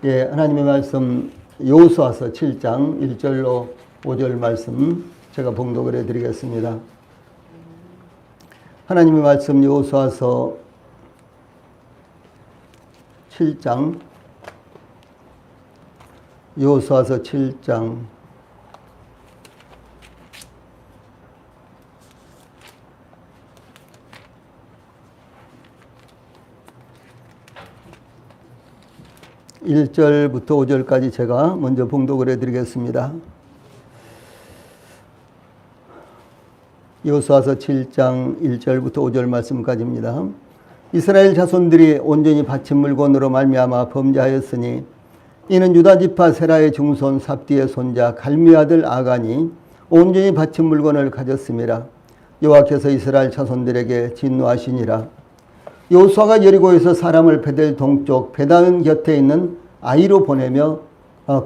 예, 하나님의 말씀 여호수아서 7장 1절로 5절 말씀 제가 봉독을 해드리겠습니다. 하나님의 말씀 여호수아서 7장 1절부터 5절까지 제가 먼저 봉독을 해드리겠습니다. 여호수아서 7장 1절부터 5절 말씀까지입니다. 이스라엘 자손들이 온전히 바친 물건으로 말미암아 범죄하였으니 이는 유다 지파 세라의 중손 삽디의 손자 갈미 아들 아간이 온전히 바친 물건을 가졌음이라. 여호와께서 이스라엘 자손들에게 진노하시니라. 여호수아가 여리고에서 사람을 베델 동쪽 베단 곁에 있는 아이로 보내며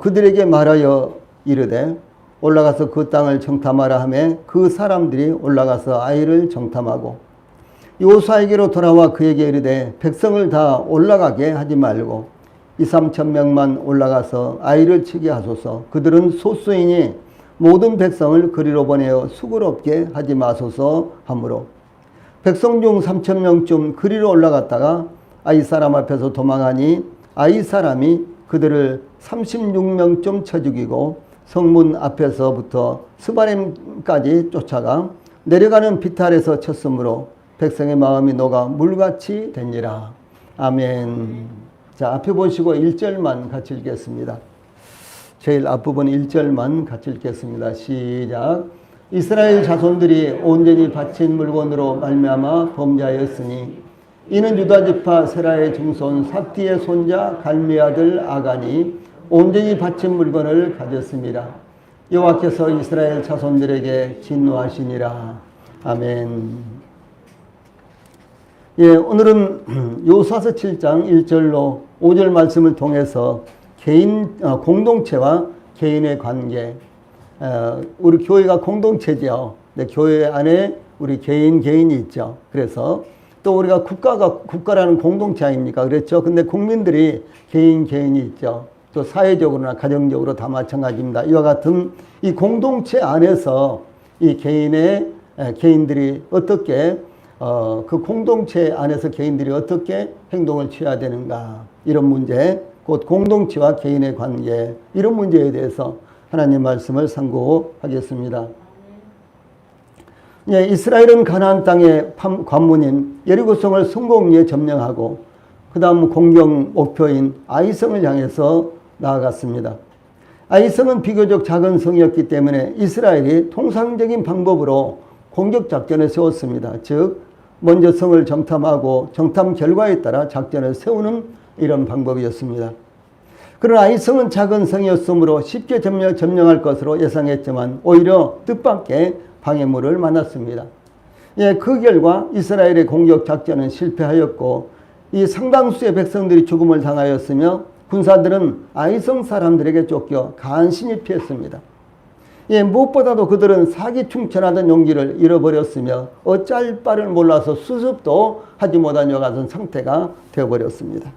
그들에게 말하여 이르되 올라가서 그 땅을 정탐하라 하매 그 사람들이 올라가서 아이를 정탐하고 여호수아에게로 돌아와 그에게 이르되 백성을 다 올라가게 하지 말고 2-3천 명만 올라가서 아이를 치게 하소서. 그들은 소수이니 모든 백성을 그리로 보내어 수고롭게 하지 마소서 하므로 백성 중 3천 명쯤 그리로 올라갔다가 아이 사람 앞에서 도망하니 아이 사람이 그들을 36명쯤 쳐 죽이고 성문 앞에서부터 스바렘까지 쫓아가 내려가는 비탈에서 쳤으므로 백성의 마음이 녹아 물같이 되니라. 아멘. 자, 앞에 보시고 1절만 같이 읽겠습니다. 제일 앞부분 1절만 같이 읽겠습니다. 시작. 이스라엘 자손들이 온전히 바친 물건으로 말미암아 범죄하였으니 이는 유다 지파 세라의 증손 삽디의 손자 갈미 아들 아간이 온전히 바친 물건을 가졌습니다. 여호와께서 이스라엘 자손들에게 진노하시니라. 아멘. 예, 오늘은 여호수아서 7장 1절로 5절 말씀을 통해서 공동체와 개인의 관계, 우리 교회가 공동체죠. 네, 교회 안에 우리 개인이 있죠. 그래서 또 우리가 국가라는 공동체 아닙니까? 그랬죠. 근데 국민들이 개인이 있죠. 또 사회적으로나 가정적으로 다 마찬가지입니다. 이와 같은 이 공동체 안에서 이 개인들이 어떻게 그 공동체 안에서 개인들이 어떻게 행동을 취해야 되는가, 이런 문제, 곧 공동체와 개인의 관계, 이런 문제에 대해서 하나님 말씀을 상고하겠습니다. 예, 이스라엘은 가나안 땅의 관문인 여리고성을 성공리에 점령하고 그 다음 공격 목표인 아이성을 향해서 나아갔습니다. 아이성은 비교적 작은 성이었기 때문에 이스라엘이 통상적인 방법으로 공격 작전을 세웠습니다. 즉 먼저 성을 정탐하고 정탐 결과에 따라 작전을 세우는 이런 방법이었습니다. 그러나 아이성은 작은 성이었으므로 쉽게 점령할 것으로 예상했지만 오히려 뜻밖의 방해물을 만났습니다. 예, 그 결과 이스라엘의 공격 작전은 실패하였고 이 상당수의 백성들이 죽음을 당하였으며 군사들은 아이성 사람들에게 쫓겨 간신히 피했습니다. 예, 무엇보다도 그들은 사기충천하던 용기를 잃어버렸으며 어찌할 바를 몰라서 수습도 하지 못한 여 같은 상태가 되어버렸습니다.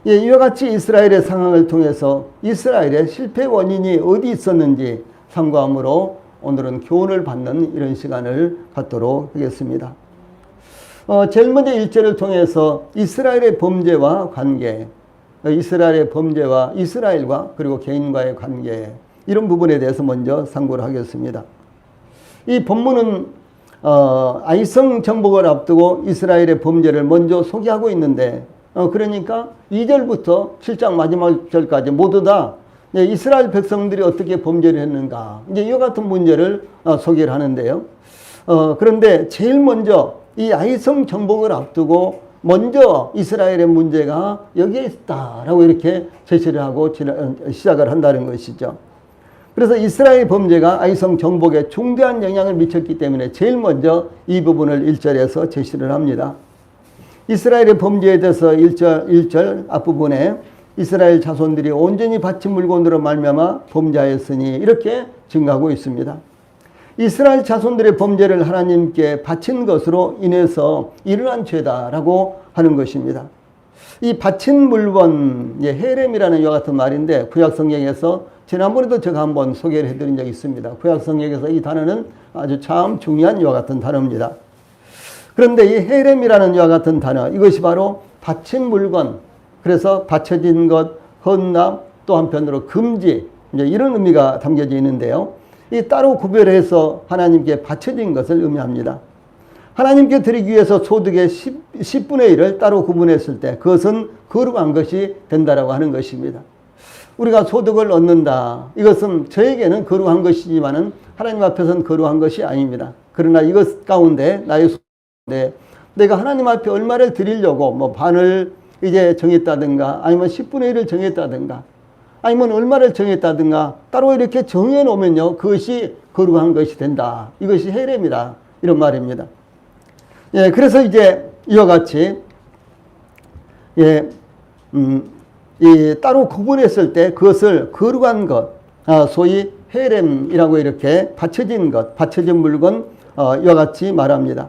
예, 이와 같이 이스라엘의 상황을 통해서 이스라엘의 실패 원인이 어디 있었는지 삼가함으로 오늘은 교훈을 받는 이런 시간을 갖도록 하겠습니다. 제일 먼저 1절을 통해서 이스라엘의 범죄와 관계, 이스라엘의 범죄와 이스라엘과 그리고 개인과의 관계, 이런 부분에 대해서 먼저 상고를 하겠습니다. 이 본문은 아이성 정복을 앞두고 이스라엘의 범죄를 먼저 소개하고 있는데 그러니까 2절부터 7장 마지막 절까지 모두 다 이스라엘 백성들이 어떻게 범죄를 했는가, 이제 이와 같은 문제를 소개를 하는데요. 그런데 제일 먼저 이 아이성 정복을 앞두고 먼저 이스라엘의 문제가 여기에 있다라고 이렇게 제시를 하고 시작을 한다는 것이죠. 그래서 이스라엘 범죄가 아이성 정복에 중대한 영향을 미쳤기 때문에 제일 먼저 이 부분을 1절에서 제시를 합니다. 이스라엘의 범죄에 대해서 1절 앞부분에 이스라엘 자손들이 온전히 바친 물건으로 말미암아 범죄하였으니 이렇게 증가하고 있습니다. 이스라엘 자손들의 범죄를 하나님께 바친 것으로 인해서 일어난 죄다라고 하는 것입니다. 이 바친 물건, 헤렘이라는 이와 같은 말인데 구약 성경에서 지난번에도 제가 한번 소개를 해드린 적이 있습니다. 구약 성경에서 이 단어는 아주 참 중요한 이와 같은 단어입니다. 그런데 이 헤렘이라는 이와 같은 단어, 이것이 바로 바친 물건, 그래서 바쳐진 것, 헌납, 또 한편으로 금지, 이런 의미가 담겨져 있는데요. 이 따로 구별해서 하나님께 바쳐진 것을 의미합니다. 하나님께 드리기 위해서 소득의 10분의 1을 따로 구분했을 때 그것은 거룩한 것이 된다라고 하는 것입니다. 우리가 소득을 얻는다. 이것은 저에게는 거룩한 것이지만은 하나님 앞에서는 거룩한 것이 아닙니다. 그러나 이것 가운데 나의 소득인데 내가 하나님 앞에 얼마를 드리려고 뭐 반을 이제 정했다든가 아니면 10분의 1을 정했다든가 아니면 얼마를 정했다든가 따로 이렇게 정해 놓으면요. 그것이 거룩한 것이 된다. 이것이 헤렘이다. 이런 말입니다. 예, 그래서 이제 이와 같이 이 따로 구분했을 때 그것을 거룩한 것, 소위 헤렘이라고 이렇게 바쳐진 것, 바쳐진 물건 이와 같이 말합니다.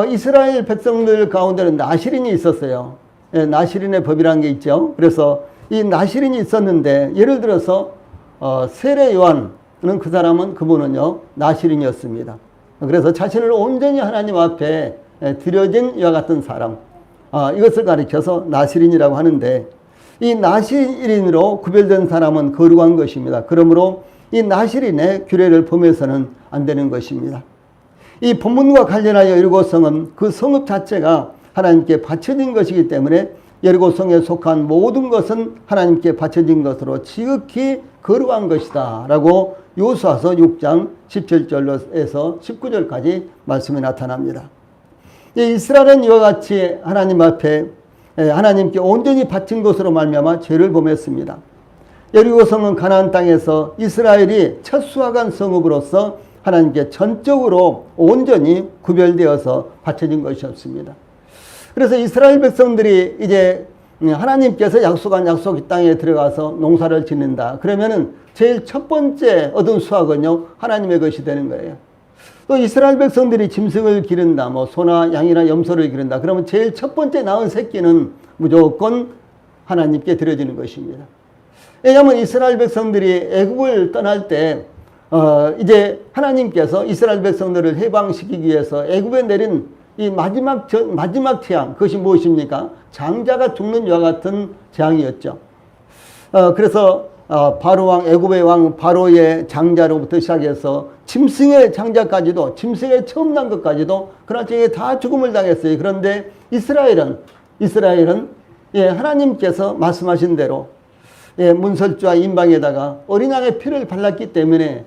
이스라엘 백성들 가운데는 나시린이 있었어요. 예, 나시린의 법이라는 게 있죠. 그래서 이 나시린이 있었는데 예를 들어서 세례 요한은 그분은요 나시린이었습니다. 그래서 자신을 온전히 하나님 앞에 드려진 이와 같은 사람, 이것을 가리켜서 나시린이라고 하는데 이 나시린으로 구별된 사람은 거룩한 것입니다. 그러므로 이 나시린의 규례를 범해서는 안 되는 것입니다. 이 본문과 관련하여 여리고성은 그 성읍 자체가 하나님께 바쳐진 것이기 때문에 여리고성에 속한 모든 것은 하나님께 바쳐진 것으로 지극히 거룩한 것이다 라고 요수아서 6장 17절에서 19절까지 말씀이 나타납니다. 이스라엘은 이와 같이 하나님 앞에 하나님께 온전히 바친 것으로 말미암아 죄를 범했습니다. 여리고성은 가나안 땅에서 이스라엘이 첫 수확한 성읍으로서 하나님께 전적으로 온전히 구별되어서 바쳐진 것이었습니다. 그래서 이스라엘 백성들이 이제 하나님께서 약속한 약속 땅에 들어가서 농사를 짓는다. 그러면은 제일 첫 번째 얻은 수확은요, 하나님의 것이 되는 거예요. 또 이스라엘 백성들이 짐승을 기른다, 뭐 소나 양이나 염소를 기른다. 그러면 제일 첫 번째 낳은 새끼는 무조건 하나님께 드려지는 것입니다. 왜냐하면 이스라엘 백성들이 애굽을 떠날 때 이제 하나님께서 이스라엘 백성들을 해방시키기 위해서 애굽에 내린 이 마지막 재앙, 그것이 무엇입니까? 장자가 죽는 이와 같은 재앙이었죠. 그래서 바로왕, 애굽의 왕 바로의 장자로부터 시작해서 짐승의 장자까지도, 짐승의 처음 난 것까지도 그 나중에 다 죽음을 당했어요. 그런데 이스라엘은 하나님께서 말씀하신 대로 문설주와 인방에다가 어린 양의 피를 발랐기 때문에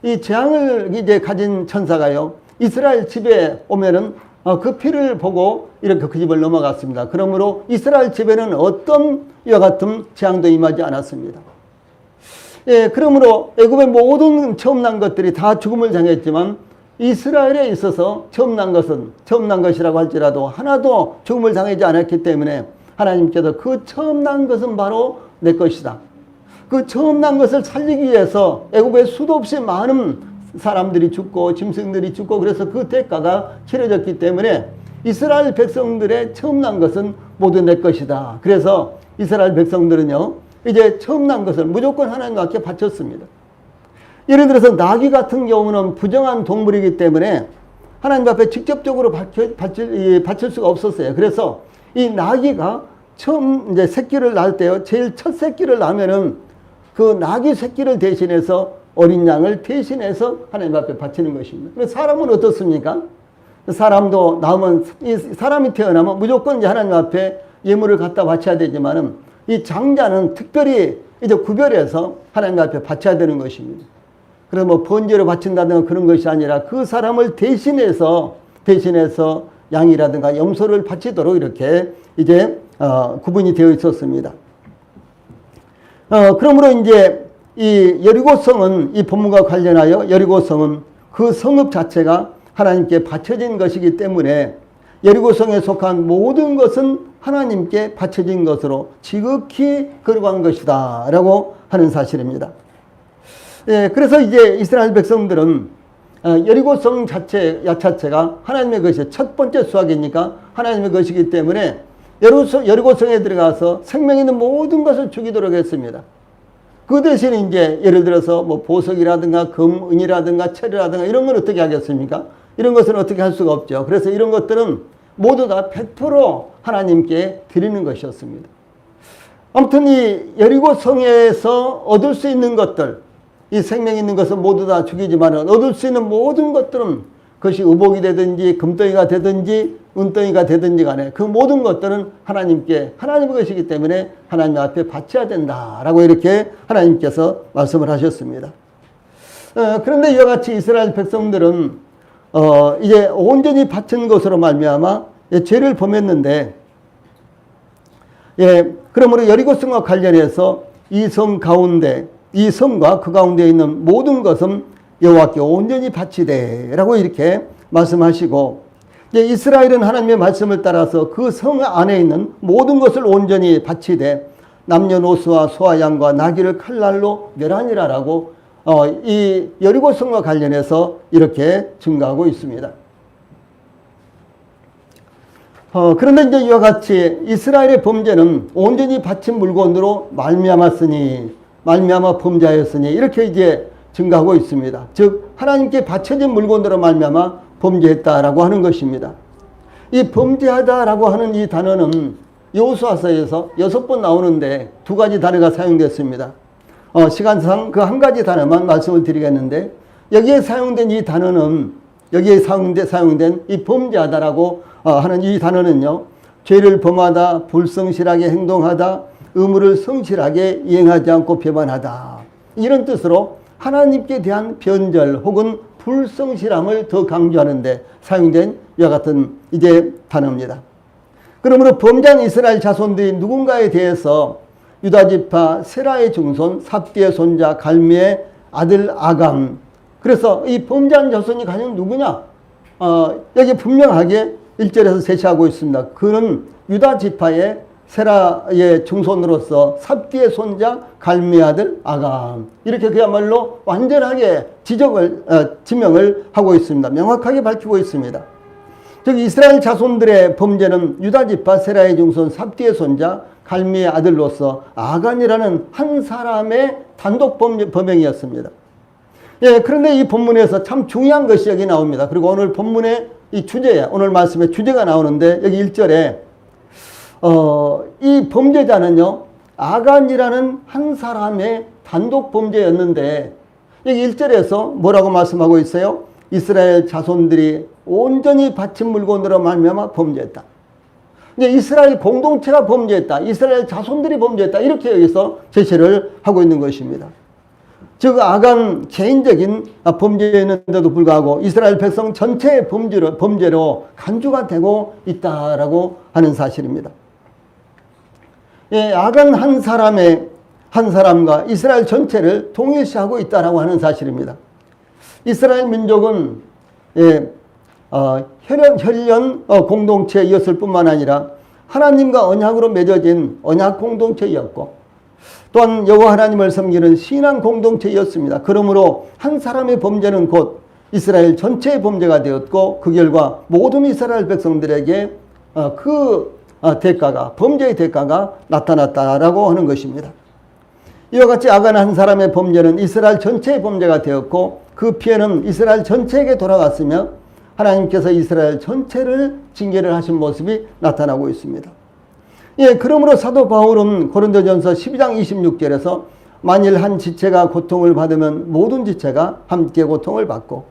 이 재앙을 이제 가진 천사가요, 이스라엘 집에 오면은 그 피를 보고 이렇게 그 집을 넘어갔습니다. 그러므로 이스라엘 집에는 어떤 이와 같은 재앙도 임하지 않았습니다. 예, 그러므로 애굽의 모든 처음 난 것들이 다 죽음을 당했지만 이스라엘에 있어서 처음 난 것이라고 할지라도 하나도 죽음을 당하지 않았기 때문에 하나님께서 그 처음 난 것은 바로 내 것이다. 그 처음 난 것을 살리기 위해서 애굽에 수도 없이 많은 사람들이 죽고 짐승들이 죽고 그래서 그 대가가 치러졌기 때문에 이스라엘 백성들의 처음 난 것은 모두 내 것이다. 그래서 이스라엘 백성들은요, 이제 처음 난 것을 무조건 하나님 앞에 바쳤습니다. 예를 들어서 나귀 같은 경우는 부정한 동물이기 때문에 하나님 앞에 직접적으로 바칠 수가 없었어요. 그래서 이 나귀가 처음 이제 새끼를 낳을 때요, 제일 첫 새끼를 낳으면은 그 나귀 새끼를 대신해서 어린 양을 대신해서 하나님 앞에 바치는 것입니다. 그래서 사람은 어떻습니까? 사람도 낳으면, 사람이 태어나면 무조건 이제 하나님 앞에 예물을 갖다 바쳐야 되지만은 이 장자는 특별히 이제 구별해서 하나님 앞에 바쳐야 되는 것입니다. 그래서 뭐 번제로 바친다든가 그런 것이 아니라 그 사람을 대신해서 양이라든가 염소를 바치도록 이렇게 이제 구분이 되어 있었습니다. 그러므로 이제 이 여리고성은, 이 본문과 관련하여 여리고성은 그 성읍 자체가 하나님께 바쳐진 것이기 때문에 여리고성에 속한 모든 것은 하나님께 바쳐진 것으로 지극히 거룩한 것이다 라고 하는 사실입니다. 예, 그래서 이제 이스라엘 백성들은 여리고성 자체가 하나님의 것이 첫 번째 수확이니까 하나님의 것이기 때문에 여리고성에 들어가서 생명 있는 모든 것을 죽이도록 했습니다. 그 대신에 이제 예를 들어서 뭐 보석이라든가 금, 은이라든가 철이라든가 이런 건 어떻게 하겠습니까? 이런 것은 어떻게 할 수가 없죠. 그래서 이런 것들은 모두 다 100% 하나님께 드리는 것이었습니다. 아무튼 이 여리고성에서 얻을 수 있는 것들, 이 생명 있는 것은 모두 다 죽이지만 얻을 수 있는 모든 것들은 그것이 의복이 되든지 금덩이가 되든지 은덩이가 되든지 간에 그 모든 것들은 하나님의 것이기 때문에 하나님 앞에 바쳐야 된다라고 이렇게 하나님께서 말씀을 하셨습니다. 그런데 이와 같이 이스라엘 백성들은 이제 온전히 바친 것으로 말미암아 죄를 범했는데, 그러므로 여리고성과 관련해서 이 성 가운데, 이 성과 그 가운데 있는 모든 것은 여호와께 온전히 바치되라고 이렇게 말씀하시고, 이제 이스라엘은 하나님의 말씀을 따라서 그 성 안에 있는 모든 것을 온전히 바치되 남녀노소와 소와 양과 나귀를 칼날로 멸하니라라고 이 여리고성과 관련해서 이렇게 증가하고 있습니다. 그런데 이제 이와 같이 이스라엘의 범죄는 온전히 바친 물건으로 말미암아 범죄하였으니 이렇게 이제 증가하고 있습니다. 즉 하나님께 바쳐진 물건으로 말미암아 범죄했다라고 하는 것입니다. 이 범죄하다라고 하는 이 단어는 여호수아서에서 6번 나오는데 2가지 단어가 사용됐습니다. 시간상 그 한 가지 단어만 말씀을 드리겠는데, 여기에 사용된 이 단어는, 여기에 사용된 이 범죄하다라고 하는 이 단어는요, 죄를 범하다, 불성실하게 행동하다, 의무를 성실하게 이행하지 않고 배반하다, 이런 뜻으로 하나님께 대한 변절 혹은 불성실함을 더 강조하는데 사용된 이와 같은 이제 단어입니다. 그러므로 범죄한 이스라엘 자손들이 누군가에 대해서 유다지파 세라의 증손 삽디의 손자 갈미의 아들 아감, 그래서 이 범죄한 자손이 가령 누구냐? 여기 분명하게 1절에서 제시하고 있습니다. 그는 유다지파의 세라의 증손으로서 삽디의 손자 갈미의 아들 아감, 이렇게 그야말로 완전하게 지명을 하고 있습니다. 명확하게 밝히고 있습니다. 즉 이스라엘 자손들의 범죄는 유다지파 세라의 증손 삽디의 손자 갈미의 아들로서 아간이라는 한 사람의 단독 범행이었습니다. 그런데 이 본문에서 참 중요한 것이 여기 나옵니다. 그리고 오늘 본문의 이 주제에, 오늘 말씀의 주제가 나오는데, 여기 1절에 이 범죄자는요, 아간이라는 한 사람의 단독 범죄였는데, 여기 1절에서 뭐라고 말씀하고 있어요? 이스라엘 자손들이 온전히 바친 물건으로 말미암아 범죄했다. 이제 이스라엘 공동체가 범죄했다. 이스라엘 자손들이 범죄했다. 이렇게 여기서 제시를 하고 있는 것입니다. 즉 아간 개인적인 범죄였는데도 불구하고 이스라엘 백성 전체의 범죄로 간주가 되고 있다라고 하는 사실입니다. 아간 한 사람과 이스라엘 전체를 동일시하고 있다라고 하는 사실입니다. 이스라엘 민족은 혈연 공동체였을 뿐만 아니라 하나님과 언약으로 맺어진 언약 공동체였고, 또한 여호와 하나님을 섬기는 신앙 공동체였습니다. 그러므로 한 사람의 범죄는 곧 이스라엘 전체의 범죄가 되었고, 그 결과 모든 이스라엘 백성들에게 범죄의 대가가 나타났다라고 하는 것입니다. 이와 같이 아간 한 사람의 범죄는 이스라엘 전체의 범죄가 되었고, 그 피해는 이스라엘 전체에게 돌아갔으며 하나님께서 이스라엘 전체를 징계를 하신 모습이 나타나고 있습니다. 그러므로 사도 바울은 고린도전서 12장 26절에서 만일 한 지체가 고통을 받으면 모든 지체가 함께 고통을 받고,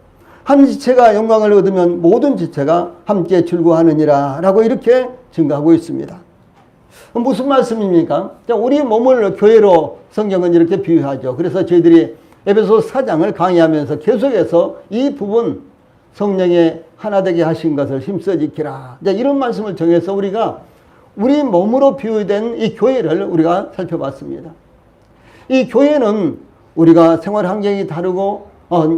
한 지체가 영광을 얻으면 모든 지체가 함께 즐거워하느니라 라고 이렇게 증가하고 있습니다. 무슨 말씀입니까? 우리 몸을 교회로 성경은 이렇게 비유하죠. 그래서 저희들이 에베소 4장을 강의하면서 계속해서 이 부분, 성령의 하나 되게 하신 것을 힘써 지키라, 이런 말씀을 정해서 우리가 우리 몸으로 비유된 이 교회를 우리가 살펴봤습니다. 이 교회는 우리가 생활 환경이 다르고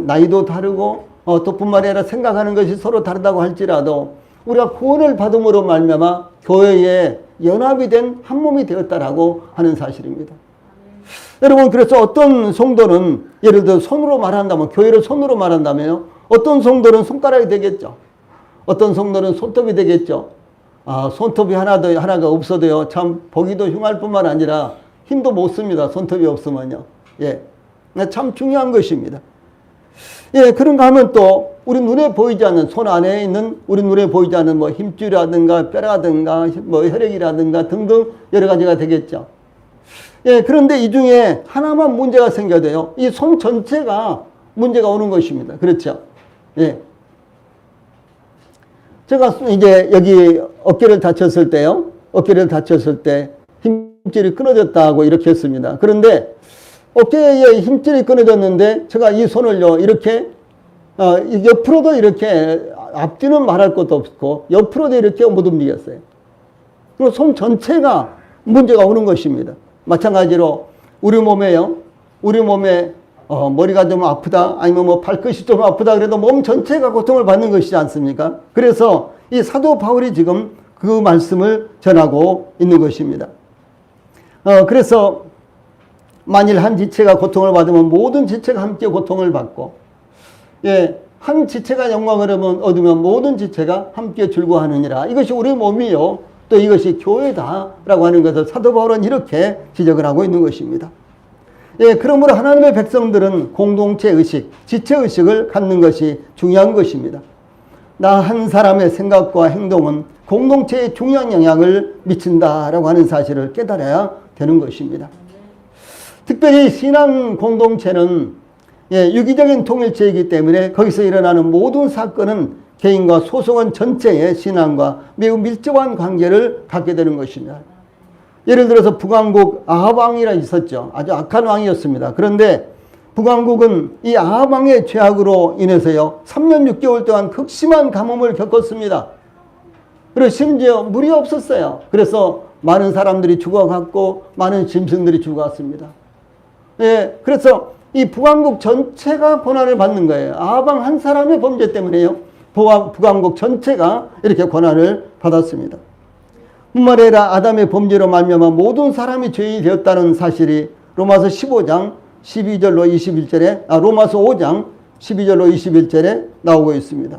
나이도 다르고 또 뿐만 아니라 생각하는 것이 서로 다르다고 할지라도 우리가 구원을 받음으로 말미암아 교회에 연합이 된 한 몸이 되었다라고 하는 사실입니다. 여러분, 그래서 어떤 성도는 예를 들어 손으로 말한다면, 교회를 손으로 말한다면요, 어떤 성도는 손가락이 되겠죠. 어떤 성도는 손톱이 되겠죠. 손톱이 하나가 없어도요, 참 보기도 흉할 뿐만 아니라 힘도 못 씁니다. 손톱이 없으면요. 예. 참 중요한 것입니다. 예, 그런가 하면 또 우리 눈에 보이지 않는, 손 안에 있는 우리 눈에 보이지 않는 뭐 힘줄이라든가 뼈라든가 뭐 혈액이라든가 등등 여러 가지가 되겠죠. 예, 그런데 이 중에 하나만 문제가 생겨야 돼요. 이 손 전체가 문제가 오는 것입니다. 그렇죠? 예. 제가 이제 여기 어깨를 다쳤을 때요. 어깨를 다쳤을 때 힘줄이 끊어졌다고 이렇게 했습니다. 그런데 어깨에 힘줄이 끊어졌는데 제가 이 손을요, 이렇게, 옆으로도 이렇게, 앞뒤는 말할 것도 없고, 옆으로도 이렇게 못 움직였어요. 그리고 손 전체가 문제가 오는 것입니다. 마찬가지로 우리 몸에요, 우리 몸에, 머리가 좀 아프다, 아니면 뭐 발끝이 좀 아프다, 그래도 몸 전체가 고통을 받는 것이지 않습니까? 그래서 이 사도 바울이 지금 그 말씀을 전하고 있는 것입니다. 그래서 만일 한 지체가 고통을 받으면 모든 지체가 함께 고통을 받고, 예, 한 지체가 영광을 얻으면 모든 지체가 함께 즐거워하느니라. 이것이 우리 몸이요, 또 이것이 교회다라고 하는 것을 사도 바울은 이렇게 지적을 하고 있는 것입니다. 예, 그러므로 하나님의 백성들은 공동체 의식, 지체 의식을 갖는 것이 중요한 것입니다. 나 한 사람의 생각과 행동은 공동체에 중요한 영향을 미친다라고 하는 사실을 깨달아야 되는 것입니다. 특별히 신앙 공동체는 유기적인 통일체이기 때문에 거기서 일어나는 모든 사건은 개인과 소속원 전체의 신앙과 매우 밀접한 관계를 갖게 되는 것입니다. 예를 들어서 북왕국 아합 왕이라 있었죠. 아주 악한 왕이었습니다. 그런데 북왕국은 이 아합 왕의 죄악으로 인해서요, 3년 6개월 동안 극심한 가뭄을 겪었습니다. 그리고 심지어 물이 없었어요. 그래서 많은 사람들이 죽어갔고 많은 짐승들이 죽어갔습니다. 예, 그래서 이 북왕국 전체가 고난을 받는 거예요. 아합 한 사람의 범죄 때문에요, 북왕국 전체가 이렇게 고난을 받았습니다. 뿐만 아니라 아담의 범죄로 말미암아 모든 사람이 죄인이 되었다는 사실이 로마서 15장 12절로 21절에, 로마서 5장 12절로 21절에 나오고 있습니다.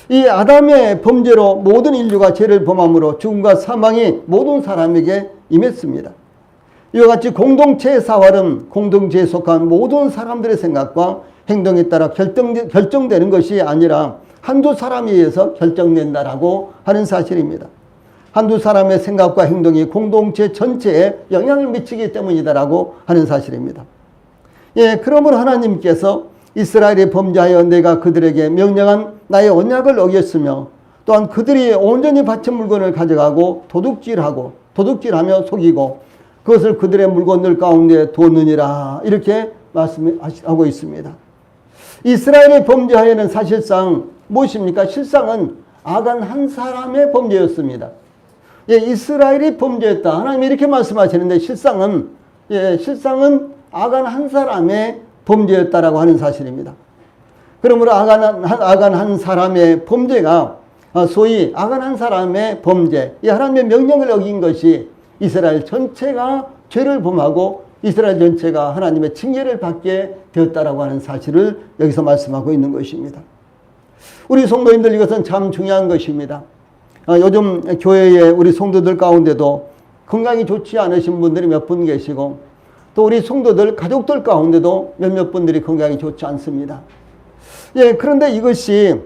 이 아담의 범죄로 모든 인류가 죄를 범함으로 죽음과 사망이 모든 사람에게 임했습니다. 이와 같이 공동체의 사활은 공동체에 속한 모든 사람들의 생각과 행동에 따라 결정되는 것이 아니라 한두 사람에 의해서 결정된다라고 하는 사실입니다. 한두 사람의 생각과 행동이 공동체 전체에 영향을 미치기 때문이다라고 하는 사실입니다. 예, 그러므로 하나님께서 이스라엘이 범죄하여 내가 그들에게 명령한 나의 언약을 어겼으며 또한 그들이 온전히 바친 물건을 가져가고 도둑질하며 속이고 그것을 그들의 물건들 가운데 두었느니라, 이렇게 말씀하고 있습니다. 이스라엘의 범죄하여는 사실상 무엇입니까? 실상은 아간 한 사람의 범죄였습니다. 예, 이스라엘이 범죄했다, 하나님이 이렇게 말씀하시는데 실상은 아간 한 사람의 범죄였다라고 하는 사실입니다. 그러므로 아간 한 사람의 범죄가 소위 아간 한 사람의 범죄, 이 하나님의 명령을 어긴 것이 이스라엘 전체가 죄를 범하고 이스라엘 전체가 하나님의 징계를 받게 되었다라고 하는 사실을 여기서 말씀하고 있는 것입니다. 우리 성도님들, 이것은 참 중요한 것입니다. 요즘 교회에 우리 성도들 가운데도 건강이 좋지 않으신 분들이 몇 분 계시고, 또 우리 성도들 가족들 가운데도 몇몇 분들이 건강이 좋지 않습니다. 예, 그런데 이것이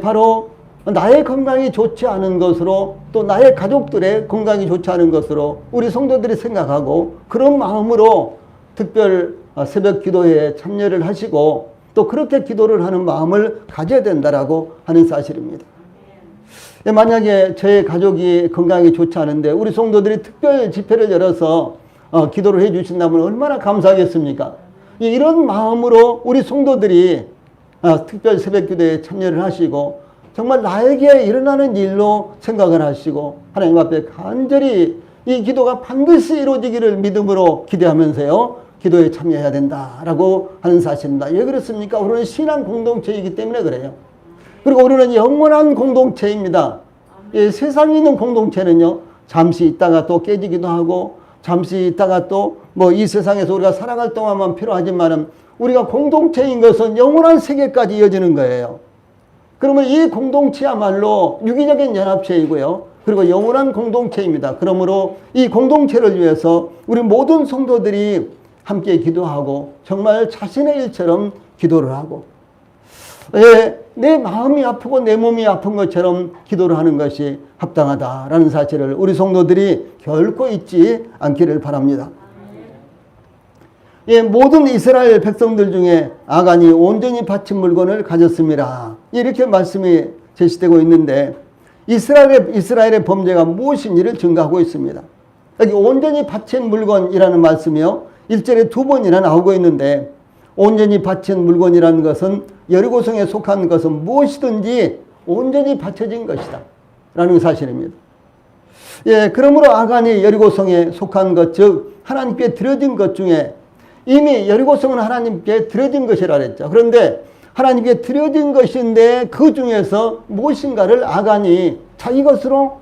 바로 나의 건강이 좋지 않은 것으로, 또 나의 가족들의 건강이 좋지 않은 것으로 우리 성도들이 생각하고, 그런 마음으로 특별 새벽 기도에 참여를 하시고 또 그렇게 기도를 하는 마음을 가져야 된다라고 하는 사실입니다. 만약에 저의 가족이 건강이 좋지 않은데 우리 성도들이 특별 집회를 열어서 기도를 해 주신다면 얼마나 감사하겠습니까? 이런 마음으로 우리 성도들이 특별 새벽 기도에 참여를 하시고 정말 나에게 일어나는 일로 생각을 하시고 하나님 앞에 간절히 이 기도가 반드시 이루어지기를 믿음으로 기대하면서요, 기도에 참여해야 된다라고 하는 사실입니다. 왜 그렇습니까? 우리는 신앙 공동체이기 때문에 그래요. 그리고 우리는 영원한 공동체입니다. 예, 세상에 있는 공동체는요, 잠시 있다가 또 깨지기도 하고 잠시 있다가 또 뭐 이 세상에서 우리가 살아갈 동안만 필요하지만은 우리가 공동체인 것은 영원한 세계까지 이어지는 거예요. 그러면 이 공동체야말로 유기적인 연합체이고요, 그리고 영원한 공동체입니다. 그러므로 이 공동체를 위해서 우리 모든 성도들이 함께 기도하고 정말 자신의 일처럼 기도를 하고, 내 마음이 아프고 내 몸이 아픈 것처럼 기도를 하는 것이 합당하다라는 사실을 우리 성도들이 결코 잊지 않기를 바랍니다. 모든 이스라엘 백성들 중에 아간이 온전히 바친 물건을 가졌습니다. 이렇게 말씀이 제시되고 있는데, 이스라엘의 범죄가 무엇인지를 증거하고 있습니다. 여기 온전히 바친 물건이라는 말씀이요, 1절에 2번이나 나오고 있는데, 온전히 바친 물건이라는 것은 여리고성에 속한 것은 무엇이든지 온전히 바쳐진 것이다 라는 사실입니다. 그러므로 아간이 여리고성에 속한 것, 즉 하나님께 드려진 것 중에, 이미 여리고성은 하나님께 드려진 것이라 그랬죠. 그런데 하나님께 드려진 것인데 그 중에서 무엇인가를 아간이 자기 것으로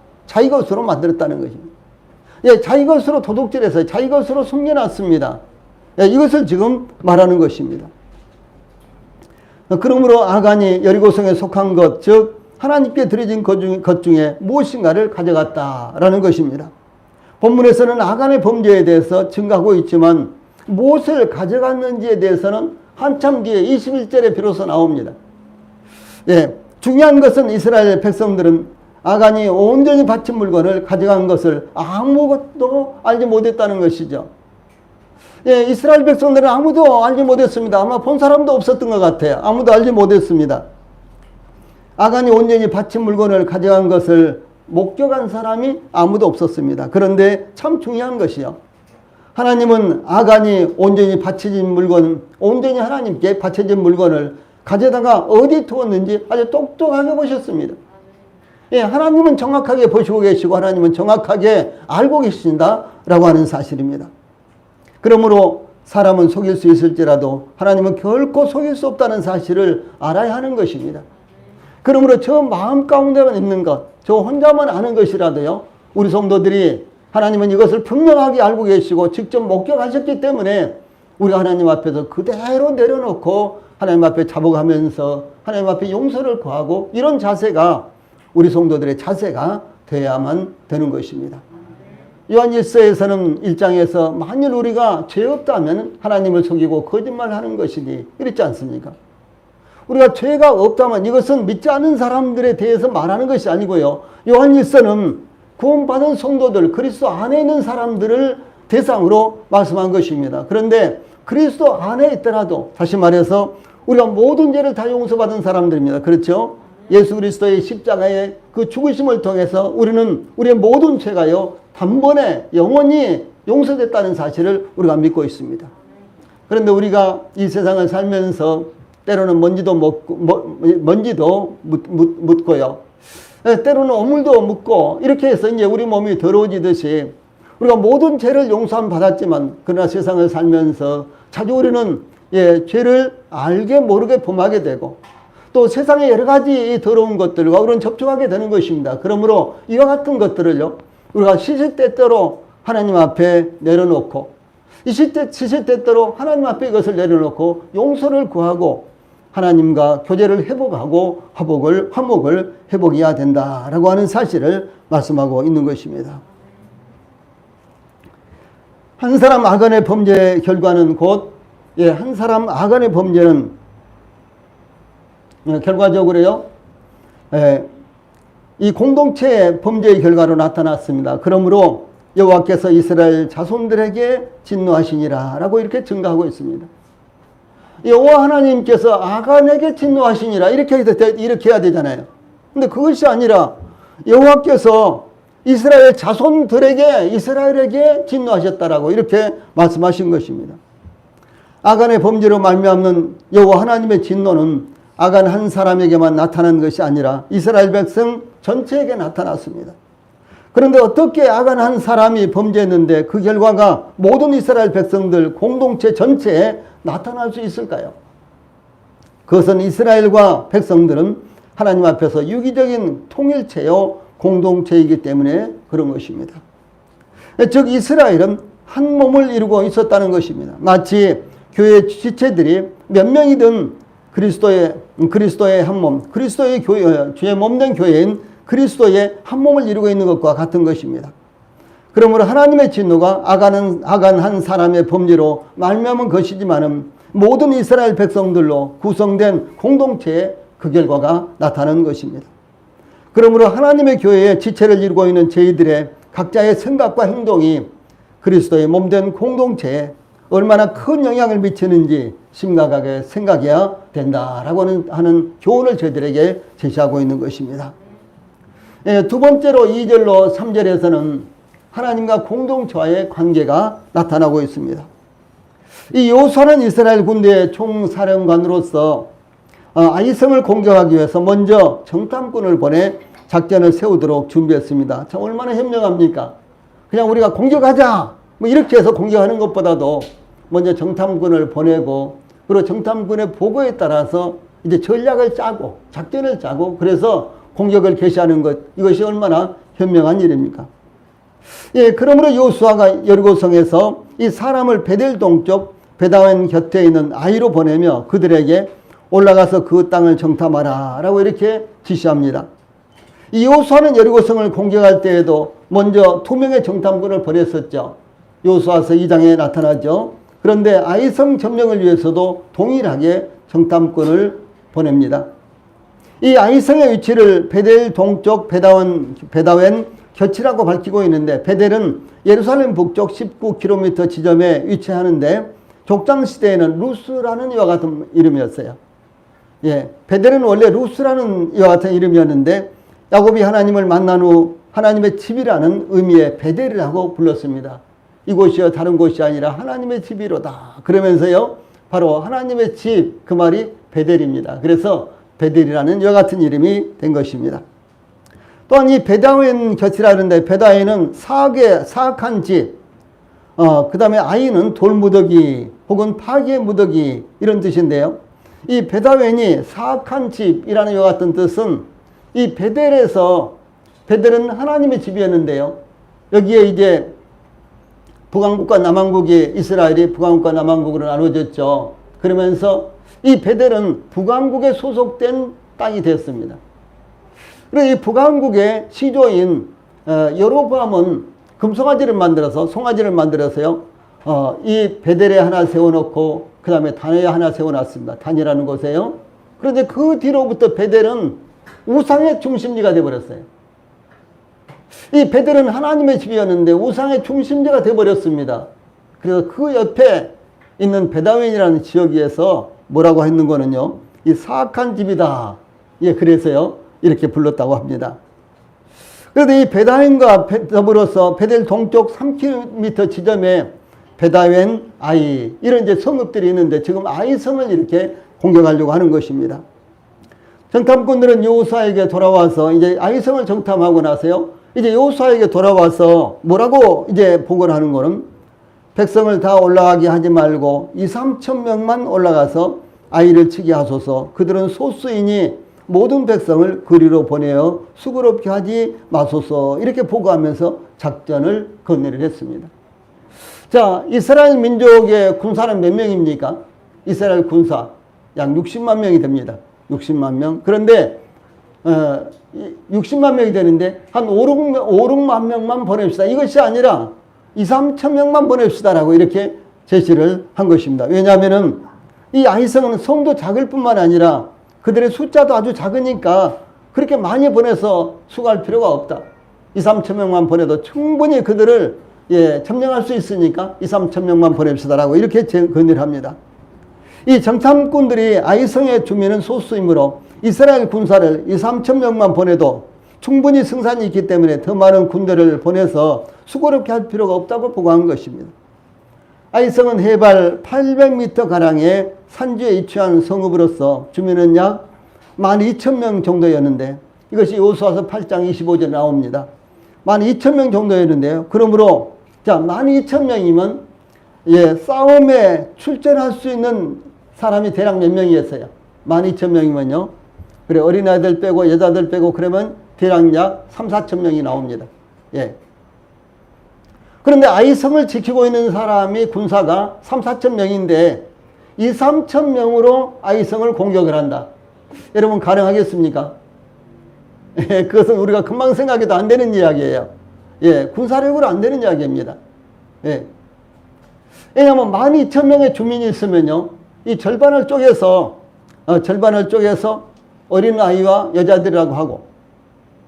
만들었다는 것입니다. 자기 것으로 도둑질해서 자기 것으로 숨겨놨습니다. 이것을 지금 말하는 것입니다. 그러므로 아간이 여리고성에 속한 것, 즉 하나님께 드려진 것 중에 무엇인가를 가져갔다라는 것입니다. 본문에서는 아간의 범죄에 대해서 증가하고 있지만 무엇을 가져갔는지에 대해서는 한참 뒤에 21절에 비로소 나옵니다. 중요한 것은 이스라엘 백성들은 아간이 온전히 바친 물건을 가져간 것을 아무것도 알지 못했다는 것이죠. 이스라엘 백성들은 아무도 알지 못했습니다. 아마 본 사람도 없었던 것 같아요. 아무도 알지 못했습니다. 아간이 온전히 바친 물건을 가져간 것을 목격한 사람이 아무도 없었습니다. 그런데 참 중요한 것이요, 하나님은 아간이 온전히 바쳐진 물건, 온전히 하나님께 바쳐진 물건을 가져다가 어디 두었는지 아주 똑똑하게 보셨습니다. 하나님은 정확하게 보시고 계시고 하나님은 정확하게 알고 계신다라고 하는 사실입니다. 그러므로 사람은 속일 수 있을지라도 하나님은 결코 속일 수 없다는 사실을 알아야 하는 것입니다. 그러므로 저 마음 가운데만 있는 것, 저 혼자만 아는 것이라도요, 우리 성도들이 하나님은 이것을 분명하게 알고 계시고 직접 목격하셨기 때문에 우리가 하나님 앞에서 그대로 내려놓고 하나님 앞에 자복하면서 하나님 앞에 용서를 구하고, 이런 자세가 우리 성도들의 자세가 되어야만 되는 것입니다. 요한일서에서는 1장에서 만일 우리가 죄 없다면 하나님을 속이고 거짓말하는 것이니 이랬지 않습니까? 우리가 죄가 없다면, 이것은 믿지 않는 사람들에 대해서 말하는 것이 아니고요, 요한일서는 구원받은 성도들, 그리스도 안에 있는 사람들을 대상으로 말씀한 것입니다. 그런데 그리스도 안에 있더라도, 다시 말해서 우리가 모든 죄를 다 용서받은 사람들입니다. 그렇죠? 예수 그리스도의 십자가의 그 죽으심을 통해서 우리는 우리의 모든 죄가요, 단번에 영원히 용서됐다는 사실을 우리가 믿고 있습니다. 그런데 우리가 이 세상을 살면서 때로는 먼지도 묻고요, 때로는 오물도 묻고, 이렇게 해서 이제 우리 몸이 더러워지듯이 우리가 모든 죄를 용서함 받았지만, 그러나 세상을 살면서 자주 우리는 죄를 알게 모르게 범하게 되고, 또 세상의 여러 가지 더러운 것들과 우리는 접촉하게 되는 것입니다. 그러므로 이와 같은 것들을요, 우리가 시시때때로 하나님 앞에 내려놓고, 시시때때로 하나님 앞에 이것을 내려놓고 용서를 구하고 하나님과 교제를 회복하고 화목을 회복해야 된다라고 하는 사실을 말씀하고 있는 것입니다. 한 사람 아간의 범죄의 결과는 곧, 한 사람 아간의 범죄는 결과적으로요, 이 공동체의 범죄의 결과로 나타났습니다. 그러므로 여호와께서 이스라엘 자손들에게 진노하시니라 라고 이렇게 증가하고 있습니다. 여호와 하나님께서 아간에게 진노하시니라 이렇게 해야 되잖아요. 근데 그것이 아니라 여호와께서 이스라엘 자손들에게, 이스라엘에게 진노하셨다라고 이렇게 말씀하신 것입니다. 아간의 범죄로 말미암는 여호와 하나님의 진노는 아간 한 사람에게만 나타난 것이 아니라 이스라엘 백성 전체에게 나타났습니다. 그런데 어떻게 아간 한 사람이 범죄했는데 그 결과가 모든 이스라엘 백성들 공동체 전체에 나타날 수 있을까요? 그것은 이스라엘과 백성들은 하나님 앞에서 유기적인 통일체요 공동체이기 때문에 그런 것입니다. 즉 이스라엘은 한 몸을 이루고 있었다는 것입니다. 마치 교회 지체들이 몇 명이든 그리스도의 한 몸, 그리스도의 주의 몸된 교회인 그리스도의 한 몸을 이루고 있는 것과 같은 것입니다. 그러므로 하나님의 진노가 아간 한 사람의 범죄로 말미암은 것이지만은 모든 이스라엘 백성들로 구성된 공동체의 그 결과가 나타나는 것입니다. 그러므로 하나님의 교회의 지체를 이루고 있는 저희들의 각자의 생각과 행동이 그리스도의 몸된 공동체에 얼마나 큰 영향을 미치는지 심각하게 생각해야 된다라고 하는 교훈을 저희들에게 제시하고 있는 것입니다. 두 번째로 2절로 3절에서는 하나님과 공동체와의 관계가 나타나고 있습니다. 이 여호수아는 이스라엘 군대의 총사령관으로서 아이성을 공격하기 위해서 먼저 정탐꾼을 보내 작전을 세우도록 준비했습니다. 참 얼마나 현명합니까? 그냥 우리가 공격하자 뭐 이렇게 해서 공격하는 것보다도 먼저 정탐꾼을 보내고 그리고 정탐꾼의 보고에 따라서 이제 전략을 짜고 작전을 짜고 그래서 공격을 개시하는 것, 이것이 얼마나 현명한 일입니까? 예, 그러므로 여호수아가 여리고성에서 이 사람을 베델 동쪽 베다웬 곁에 있는 아이로 보내며 그들에게 올라가서 그 땅을 정탐하라 라고 이렇게 지시합니다. 이 여호수아는 여리고성을 공격할 때에도 먼저 2명의 정탐꾼을 보냈었죠. 여호수아서 2장에 나타나죠. 그런데 아이성 점령을 위해서도 동일하게 정탐꾼을 보냅니다. 이 아이성의 위치를 베델 동쪽 베다웬 곁이라고 밝히고 있는데 베델은 예루살렘 북쪽 19km 지점에 위치하는데 족장시대에는 루스라는 이와 같은 이름이었어요. 예, 베델은 원래 루스라는 이와 같은 이름이었는데 야곱이 하나님을 만난 후 하나님의 집이라는 의미의 베델이라고 불렀습니다. 이곳이요 다른 곳이 아니라 하나님의 집이로다. 그러면서요 바로 하나님의 집, 그 말이 베델입니다. 그래서 베델이라는 이와 같은 이름이 된 것입니다. 또한 이 베다웬 곁이라는데 베다웬은 사악한 집, 그 다음에 아이는 돌무더기 혹은 파기의 무더기 이런 뜻인데요. 이 베다웬이 사악한 집이라는 이와 같은 뜻은 이 베델은 하나님의 집이었는데요. 여기에 이제 북왕국과 남왕국이 이스라엘이 북왕국과 남왕국으로 나눠졌죠. 그러면서 이 베델은 북왕국에 소속된 땅이 됐습니다. 그래서 이 북왕국의 시조인 여로보암은 금송아지를 만들어서 송아지를 만들어서요. 이 베델에 하나 세워놓고 그 다음에 단에 하나 세워놨습니다. 단이라는 곳에요. 그런데 그 뒤로부터 베델은 우상의 중심지가 되어버렸어요. 이 베델은 하나님의 집이었는데 우상의 중심지가 되어버렸습니다. 그래서 그 옆에 있는 베다웬이라는 지역에서 뭐라고 했는 거는요. 이 사악한 집이다. 예, 그래서요. 이렇게 불렀다고 합니다. 그런데 이 베다웬과 더불어서 베델 동쪽 3km 지점에 베다웬, 아이 이런 이제 성읍들이 있는데 지금 아이성을 이렇게 공격하려고 하는 것입니다. 정탐꾼들은 여호수아에게 돌아와서 이제 아이성을 정탐하고 나서요. 이제 여호수아에게 돌아와서 뭐라고 이제 보고를 하는 거는 백성을 다 올라가게 하지 말고 2-3천 명만 올라가서 아이를 치게 하소서. 그들은 소수이니 모든 백성을 그리로 보내어 수고롭게 하지 마소서. 이렇게 보고하면서 작전을 건네를 했습니다. 자, 이스라엘 민족의 군사는 몇 명입니까? 이스라엘 군사 약 60만 명이 됩니다. 60만 명. 그런데 60만 명이 되는데 한 5, 6만 명만 보냅시다. 이것이 아니라 2-3천 명만 보냅시다라고 이렇게 제시를 한 것입니다. 왜냐하면은 이 아이성은 성도 작을 뿐만 아니라 그들의 숫자도 아주 작으니까 그렇게 많이 보내서 수고할 필요가 없다. 2-3천 명만 보내도 충분히 그들을 점령할 수 있으니까 2-3천 명만 보냅시다라고 이렇게 건의를 합니다. 이 정탐꾼들이 아이성의 주민은 소수이므로 이스라엘 군사를 2-3천 명만 보내도 충분히 승산이 있기 때문에 더 많은 군대를 보내서 수고롭게 할 필요가 없다고 보고한 것입니다. 아이성은 해발 800m가량의 산지에 위치한 성읍으로서 주민은 약 12,000명 정도였는데 이것이 여호수아서 8장 25절에 나옵니다. 12,000명 정도였는데요. 그러므로 12,000명이면 싸움에 출전할 수 있는 사람이 대략 몇 명이었어요? 12,000명이면요. 그래 어린아이들 빼고 여자들 빼고 그러면 대략 약 3-4천 명이 나옵니다. 예. 그런데 아이성을 지키고 있는 사람이 군사가 3-4천 명인데 2-3천 명으로 아이성을 공격을 한다. 여러분 가능하겠습니까? 예, 그것은 우리가 금방 생각해도 안 되는 이야기예요. 예, 군사력으로 안 되는 이야기입니다. 예. 왜냐하면 12,000명의 주민이 있으면요, 이 절반을 쪼개서 어린아이와 여자들이라고 하고,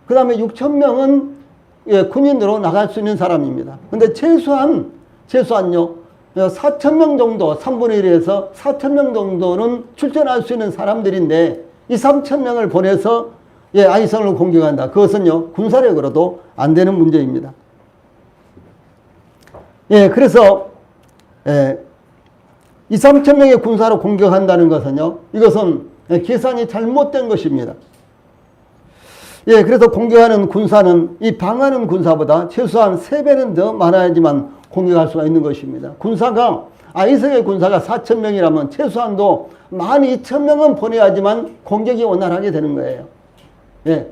그 다음에 6,000명은 예, 군인으로 나갈 수 있는 사람입니다. 근데 최소한요, 4,000명 정도, 3분의 1에서 4,000명 정도는 출전할 수 있는 사람들인데, 이 3,000명을 보내서 예, 아이성을 공격한다. 그것은요, 군사력으로도 안 되는 문제입니다. 예, 그래서, 예, 2, 3,000명의 군사로 공격한다는 것은요, 이것은 계산이 잘못된 것입니다. 예, 그래서 공격하는 군사는 이 방하는 군사보다 최소한 3배는 더 많아야지만 공격할 수가 있는 것입니다. 군사가, 아이성의 군사가 4,000명이라면 최소한도 12,000명은 보내야지만 공격이 원활하게 되는 거예요. 예.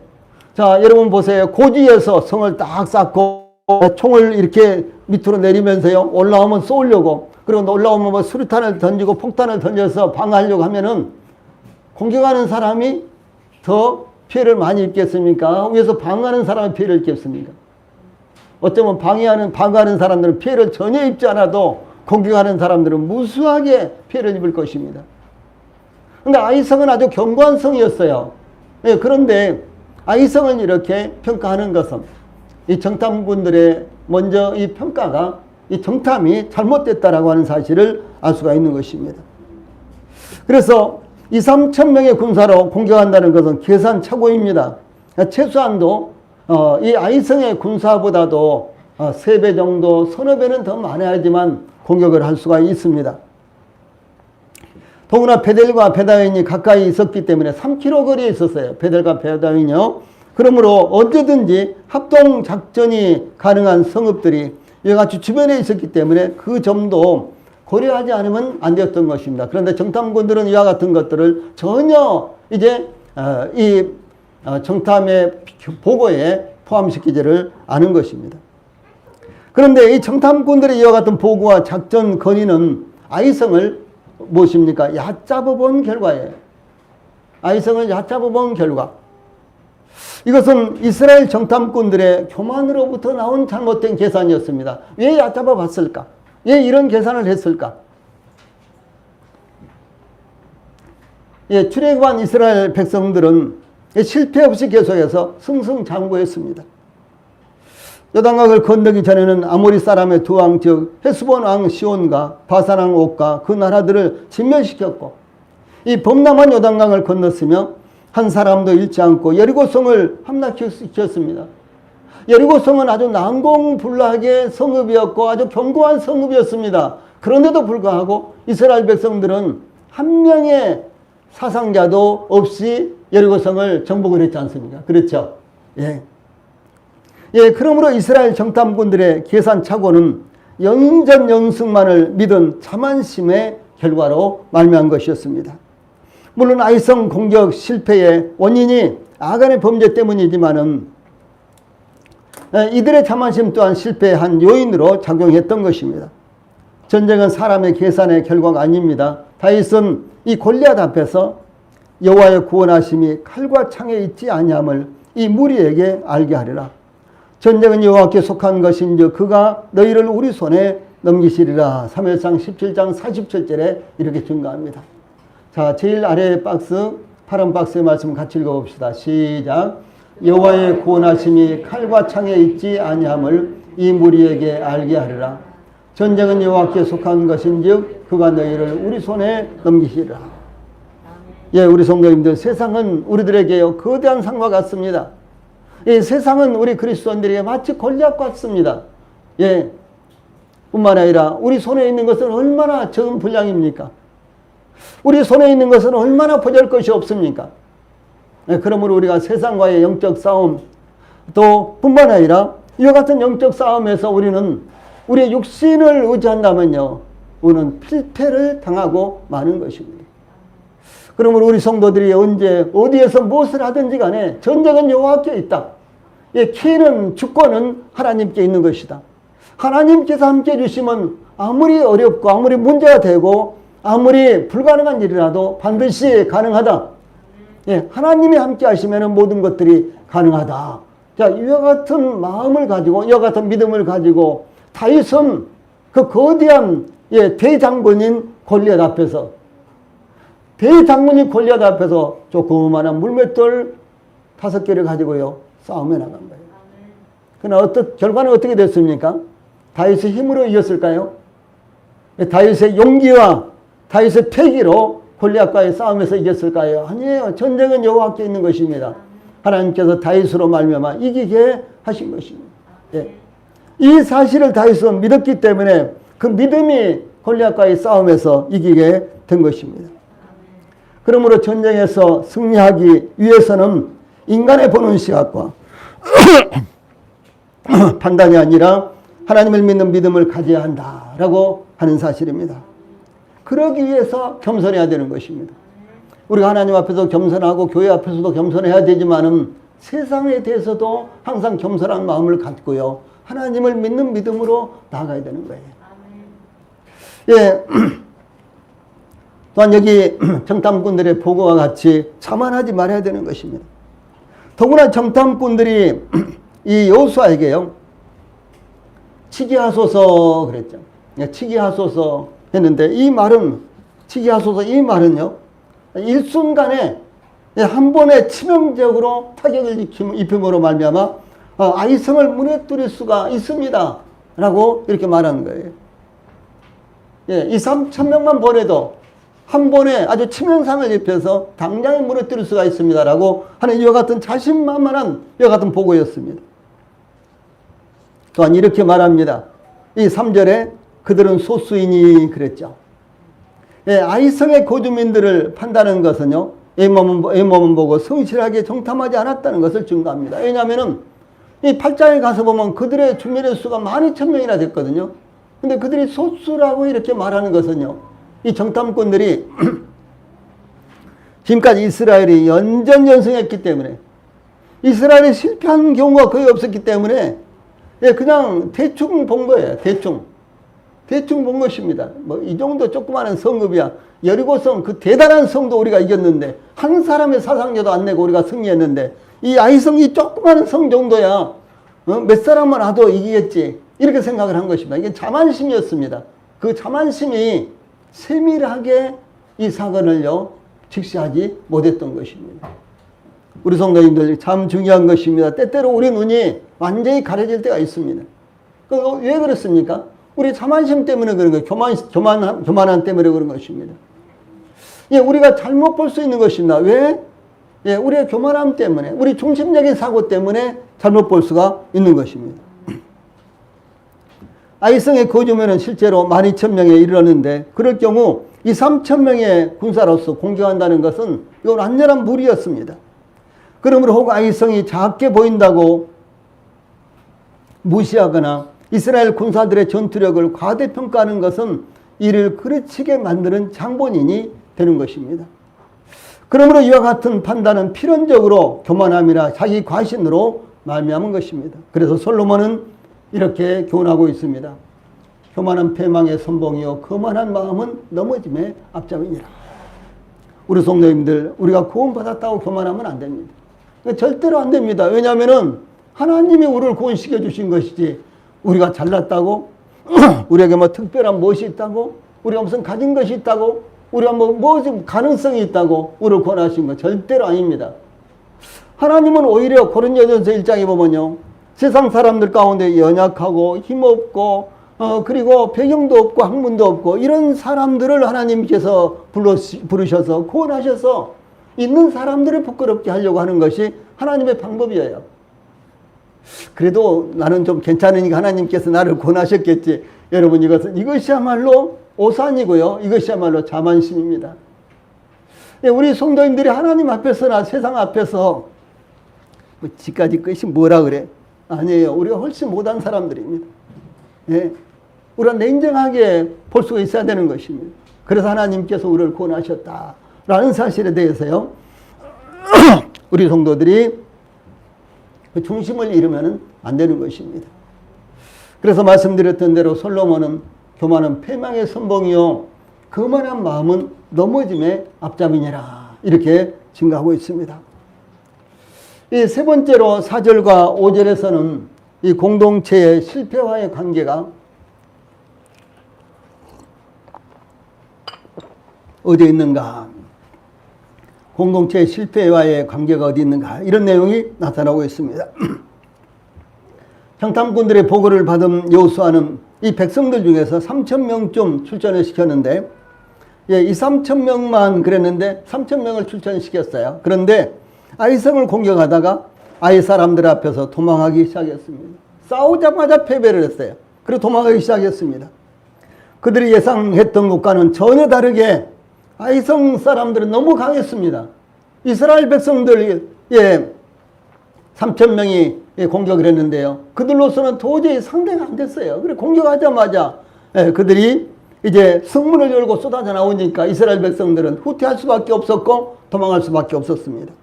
자, 여러분 보세요. 고지에서 성을 딱 쌓고 총을 이렇게 밑으로 내리면서요, 올라오면 쏘려고, 그리고 올라오면 뭐 수류탄을 던지고 폭탄을 던져서 방어하려고 하면은 공격하는 사람이 더 피해를 많이 입겠습니까? 위에서 방어하는 사람이 피해를 입겠습니까? 어쩌면 방어하는 사람들은 피해를 전혀 입지 않아도 공격하는 사람들은 무수하게 피해를 입을 것입니다. 근데 아이성은 아주 견고한 성이었어요. 예, 그런데 아이성을 이렇게 평가하는 것은 이 정탐꾼들의 먼저 이 평가가, 이 정탐이 잘못됐다라고 하는 사실을 알 수가 있는 것입니다. 그래서 2, 3,000명의 군사로 공격한다는 것은 계산착오입니다. 최소한도 이 아이성의 군사보다도 3배 정도, 서너 배는 더 많아야지만 공격을 할 수가 있습니다. 더구나 베델과 베다윈이 가까이 있었기 때문에 3km 거리에 있었어요. 베델과 베다윈이요. 그러므로 언제든지 합동작전이 가능한 성읍들이 이와 같이 주변에 있었기 때문에 그 점도 고려하지 않으면 안 되었던 것입니다. 그런데 정탐꾼들은 이와 같은 것들을 전혀 이제 이 정탐의 보고에 포함시키지를 않은 것입니다. 그런데 이 정탐꾼들의 이와 같은 보고와 작전 건의는 아이성을 무엇입니까? 얕잡아 본 결과예요. 아이성을 얕잡아 본 결과. 이것은 이스라엘 정탐꾼들의 교만으로부터 나온 잘못된 계산이었습니다. 왜 얕잡아 봤을까? 왜 이런 계산을 했을까? 예, 출애굽한 이스라엘 백성들은 실패 없이 계속해서 승승장구했습니다. 요단강을 건너기 전에는 아모리 사람의 두 왕, 즉 헤스본 왕 시온과 바산 왕 옥과 그 나라들을 진멸시켰고, 이 범람한 요단강을 건넜으며 한 사람도 잃지 않고 여리고성을 함락시켰습니다. 여리고성은 아주 난공불락의 성읍이었고 아주 견고한 성읍이었습니다. 그런데도 불구하고 이스라엘 백성들은 한 명의 사상자도 없이 여리고성을 정복을 했지 않습니까? 그렇죠? 예. 예, 그러므로 이스라엘 정탐꾼들의 계산착오는 연전연승만을 믿은 자만심의 결과로 말미암은 것이었습니다. 물론 아이성 공격 실패의 원인이 아간의 범죄 때문이지만은 이들의 자만심 또한 실패의 한 요인으로 작용했던 것입니다. 전쟁은 사람의 계산의 결과가 아닙니다. 다윗은 이 골리앗 앞에서 여호와의 구원하심이 칼과 창에 있지 아니함을 이 무리에게 알게 하리라. 전쟁은 여호와께 속한 것인즉 그가 너희를 우리 손에 넘기시리라. 사무엘상 17장 47절에 이렇게 증거합니다. 자, 제일 아래 박스, 파란 박스의 말씀 같이 읽어봅시다. 시작. 여호와의 구원하심이 칼과 창에 있지 아니함을 이 무리에게 알게 하리라. 전쟁은 여호와께 속한 것인즉 그가 너희를 우리 손에 넘기시리라. 예, 우리 성도님들, 세상은 우리들에게요 거대한 상과 같습니다. 이 세상은 우리 그리스도인들에게 마치 골리앗 같습니다. 예, 뿐만 아니라 우리 손에 있는 것은 얼마나 적은 분량입니까? 우리 손에 있는 것은 얼마나 보잘것이 없습니까? 예, 그러므로 우리가 세상과의 영적 싸움 또 뿐만 아니라 이와 같은 영적 싸움에서 우리는 우리의 육신을 의지한다면요, 우리는 필패를 당하고 마는 것입니다. 그러므로 우리 성도들이 언제 어디에서 무엇을 하든지 간에 전쟁은 여호와께 있다. 예, 키는 주권은 하나님께 있는 것이다. 하나님께서 함께 해주시면 아무리 어렵고 아무리 문제가 되고 아무리 불가능한 일이라도 반드시 가능하다. 예, 하나님이 함께 하시면 모든 것들이 가능하다. 자, 이와 같은 마음을 가지고, 이와 같은 믿음을 가지고 다윗은 그 거대한 대장군인 골리앗 앞에서, 대장군인 골리앗 앞에서 조그마한 물맷돌 5개를 가지고요 싸움에 나간 거예요. 그러나 결과는 어떻게 됐습니까? 다윗의 힘으로 이겼을까요? 다윗의 용기와 다윗의 패기로 골리앗과의 싸움에서 이겼을까요? 아니에요. 전쟁은 여호와께 있는 것입니다. 하나님께서 다윗으로 말미암아 이기게 하신 것입니다. 예. 이 사실을 다윗은 믿었기 때문에 그 믿음이 골리앗과의 싸움에서 이기게 된 것입니다. 그러므로 전쟁에서 승리하기 위해서는 인간의 보는 시각과 판단이 아니라 하나님을 믿는 믿음을 가져야 한다라고 하는 사실입니다. 그러기 위해서 겸손해야 되는 것입니다. 우리가 하나님 앞에서 겸손하고 교회 앞에서도 겸손해야 되지만은 세상에 대해서도 항상 겸손한 마음을 갖고요. 하나님을 믿는 믿음으로 나아가야 되는 거예요. 예. 또한 여기 정탐꾼들의 보고와 같이 자만하지 말아야 되는 것입니다. 더구나 정탐꾼들이 이 여호수아에게요. 치기하소서 그랬죠. 치기하소서 했는데 이 말은 치기하소서 이 말은요. 일순간에 한 번에 치명적으로 타격을 입힘으로 말미암아 아이성을 무너뜨릴 수가 있습니다. 라고 이렇게 말하는 거예요. 예, 2, 3천 명만 보내도 한 번에 아주 치명상을 입혀서 당장에 무너뜨릴 수가 있습니다. 라고 하는 이와 같은 자신만만한 이와 같은 보고였습니다. 또한 이렇게 말합니다. 이 3절에 그들은 소수이니 그랬죠. 예, 아이성의 거주민들을 판다는 것은요. 잇몸은 보고 성실하게 정탐하지 않았다는 것을 증거합니다. 왜냐하면 이 8장에 가서 보면 그들의 주민의 수가 12,000명이나 됐거든요. 근데 그들이 소수라고 이렇게 말하는 것은요. 이 정탐꾼들이 지금까지 이스라엘이 연전연승했기 때문에 이스라엘이 실패한 경우가 거의 없었기 때문에 예, 그냥 대충 본 거예요. 대충 본 것입니다. 뭐 이 정도 조그마한 성읍이야. 여리고성 그 대단한 성도 우리가 이겼는데 한 사람의 사상자도 안 내고 우리가 승리했는데 이 아이성 이 조그마한 성 정도야 몇 사람만 와도 이기겠지 이렇게 생각을 한 것입니다. 이게 자만심이었습니다. 그 자만심이 세밀하게 이 사건을요 직시하지 못했던 것입니다. 우리 성도님들 참 중요한 것입니다. 때때로 우리 눈이 완전히 가려질 때가 있습니다. 왜 그렇습니까? 우리 자만심 때문에 그런 거예요. 교만함 때문에 그런 것입니다. 예, 우리가 잘못 볼 수 있는 것입니다. 왜? 예, 우리의 교만함 때문에, 우리 중심적인 사고 때문에 잘못 볼 수가 있는 것입니다. 아이성의 거주면은 실제로 12,000명에 이르렀는데, 그럴 경우 이 3,000명의 군사로서 공격한다는 것은 이건 완전한 무리였습니다. 그러므로 혹 아이성이 작게 보인다고 무시하거나 이스라엘 군사들의 전투력을 과대평가하는 것은 이를 그르치게 만드는 장본인이 되는 것입니다. 그러므로 이와 같은 판단은 필연적으로 교만함이나 자기 과신으로 말미암은 것입니다. 그래서 솔로몬은 이렇게 교훈하고 있습니다. 교만한 패망의 선봉이요 거만한 마음은 넘어짐의 앞잡이니라. 우리 성도님들 우리가 구원받았다고 교만하면 안 됩니다. 절대로 안 됩니다. 왜냐하면 하나님이 우리를 구원시켜 주신 것이지 우리가 잘났다고 우리에게 뭐 특별한 무엇이 있다고 우리가 무슨 가진 것이 있다고 우리가 뭐 가능성이 있다고 우리를 구원하신 것 절대로 아닙니다. 하나님은 오히려 고린도전서 1장에 보면요 세상 사람들 가운데 연약하고 힘없고 그리고 배경도 없고 학문도 없고 이런 사람들을 하나님께서 부르셔서 구원하셔서 있는 사람들을 부끄럽게 하려고 하는 것이 하나님의 방법이에요. 그래도 나는 좀 괜찮으니까 하나님께서 나를 구원하셨겠지. 여러분 이것이야말로 오산이고요. 이것이야말로 자만심입니다. 우리 성도님들이 하나님 앞에서나 세상 앞에서 뭐 지까지 것이 뭐라 그래? 아니에요. 우리가 훨씬 못한 사람들입니다. 예. 우리가 냉정하게 볼 수가 있어야 되는 것입니다. 그래서 하나님께서 우리를 구원하셨다라는 사실에 대해서요. 우리 성도들이 그 중심을 잃으면 안 되는 것입니다. 그래서 말씀드렸던 대로 솔로몬은 교만은 패망의 선봉이요 거만한 마음은 넘어짐의 앞잡이니라 이렇게 증가하고 있습니다. 이 세 번째로 4절과 5절에서는 이 공동체의 실패와의 관계가 어디 있는가? 공동체의 실패와의 관계가 어디 있는가? 이런 내용이 나타나고 있습니다. 정탐꾼들의 보고를 받은 여호수아는 이 백성들 중에서 3,000명쯤 출전을 시켰는데, 예, 이 3,000명만 그랬는데 3,000명을 출전시켰어요. 그런데 아이성을 공격하다가 아이 사람들 앞에서 도망하기 시작했습니다. 싸우자마자 패배를 했어요. 그리고 도망하기 시작했습니다. 그들이 예상했던 것과는 전혀 다르게 아이성 사람들은 너무 강했습니다. 이스라엘 백성들, 예, 3,000명이 공격을 했는데요. 그들로서는 도저히 상대가 안 됐어요. 그래 공격하자마자 그들이 이제 성문을 열고 쏟아져 나오니까 이스라엘 백성들은 후퇴할 수밖에 없었고 도망할 수밖에 없었습니다.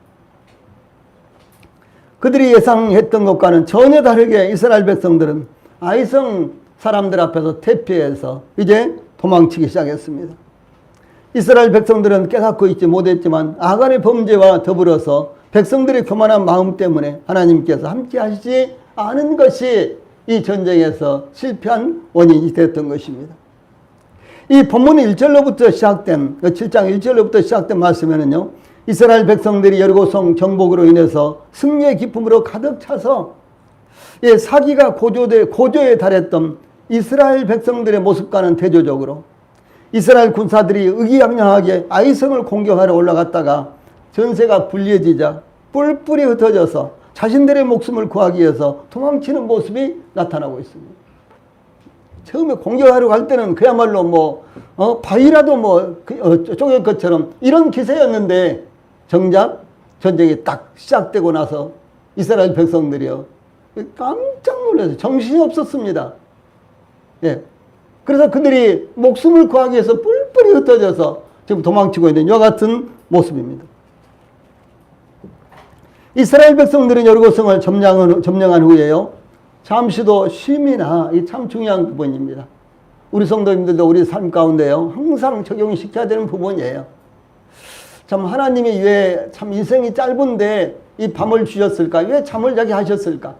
그들이 예상했던 것과는 전혀 다르게 이스라엘 백성들은 아이성 사람들 앞에서 대피해서 이제 도망치기 시작했습니다. 이스라엘 백성들은 깨닫고 있지 못했지만 아간의 범죄와 더불어서 백성들의 교만한 마음 때문에 하나님께서 함께 하시지 않은 것이 이 전쟁에서 실패한 원인이 됐던 것입니다. 이 본문 1절로부터 시작된, 7장 1절로부터 시작된 말씀에는요, 이스라엘 백성들이 여리고성 정복으로 인해서 승리의 기쁨으로 가득 차서 사기가 고조에 달했던 이스라엘 백성들의 모습과는 대조적으로 이스라엘 군사들이 의기양양하게 아이성을 공격하러 올라갔다가 전세가 불리해지자 뿔뿔이 흩어져서 자신들의 목숨을 구하기 위해서 도망치는 모습이 나타나고 있습니다. 처음에 공격하러 갈 때는 그야말로 바위라도 쪼갤 것처럼 이런 기세였는데 정작 전쟁이 딱 시작되고 나서 이스라엘 백성들이요, 깜짝 놀라서 정신이 없었습니다. 예. 그래서 그들이 목숨을 구하기 위해서 뿔뿔이 흩어져서 지금 도망치고 있는 이와 같은 모습입니다. 이스라엘 백성들은 여리고성을 점령한 후에요, 잠시도 쉼이나, 이 참 중요한 부분입니다. 우리 성도님들도 우리 삶 가운데요, 항상 적용시켜야 되는 부분이에요. 참 하나님이 왜 참 인생이 짧은데 이 밤을 주셨을까? 왜 잠을 자게 하셨을까?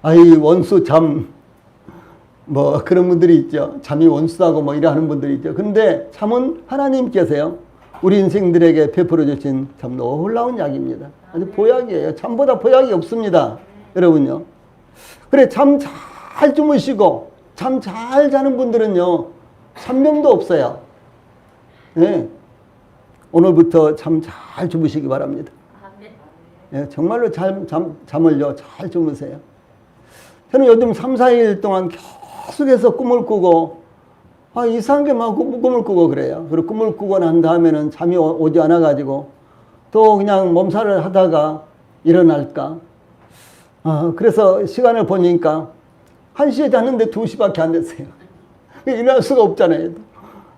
아이 원수 잠, 그런 분들이 있죠. 잠이 원수다고 이러하는 분들이 있죠. 근데 잠은 하나님께서요, 우리 인생들에게 베풀어 주신 참 놀라운 약입니다. 아주 보약이에요. 잠보다 보약이 없습니다. 여러분요. 그래, 잠 잘 주무시고 잠 잘 자는 분들은요, 천명도 없어요. 네. 오늘부터 잠 잘 주무시기 바랍니다. 네, 정말로 잠을요, 잘 주무세요. 저는 요즘 3, 4일 동안 계속해서 꿈을 꾸고, 이상하게 막 꿈을 꾸고 그래요. 그리고 꿈을 꾸고 난 다음에는 잠이 오지 않아가지고 또 그냥 몸살을 하다가 일어날까. 그래서 시간을 보니까 1시에 잤는데 2시밖에 안 됐어요. 일어날 수가 없잖아요.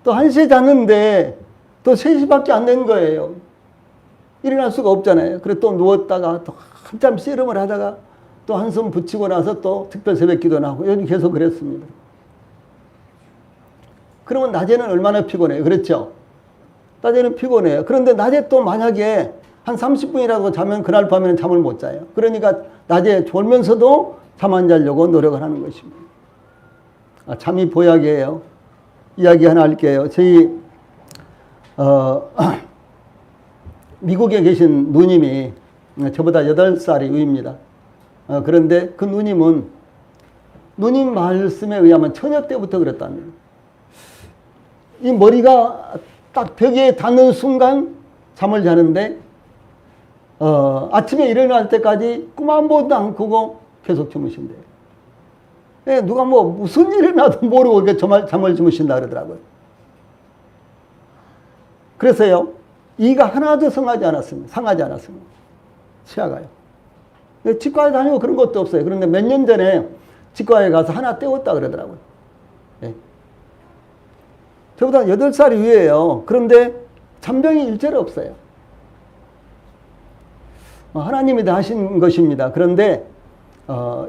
또 1시에 잤는데 또 3시밖에 안 된 거예요. 일어날 수가 없잖아요. 그래서 또 누웠다가 또 한참 씨름을 하다가 또 한숨 붙이고 나서 또 특별 새벽 기도 나고 요즘 계속 그랬습니다. 그러면 낮에는 얼마나 피곤해요. 그렇죠? 낮에는 피곤해요. 그런데 낮에 또 만약에 한 30분이라도 자면 그날 밤에는 잠을 못 자요. 그러니까 낮에 졸면서도 잠 안 자려고 노력을 하는 것입니다. 잠이 보약이에요. 이야기 하나 할게요. 저희 미국에 계신 누님이 저보다 8살이 위입니다. 그런데 그 누님은 누님 말씀에 의하면 처녀 때부터 그랬답니다. 이 머리가 딱 벽에 닿는 순간 잠을 자는데 아침에 일어날 때까지 꿈 한 번도 안 꾸고 계속 주무신대요. 예, 누가 무슨 일이 나도 모르고 잠을 주무신다 그러더라고요. 그래서요, 이가 하나도 상하지 않았습니다. 치아가요. 치과에 다니고 그런 것도 없어요. 그런데 몇 년 전에 치과에 가서 하나 떼었다 그러더라고요. 예. 저보다 8살이 위에요. 그런데 잠병이 일절 없어요. 하나님이 다 하신 것입니다. 그런데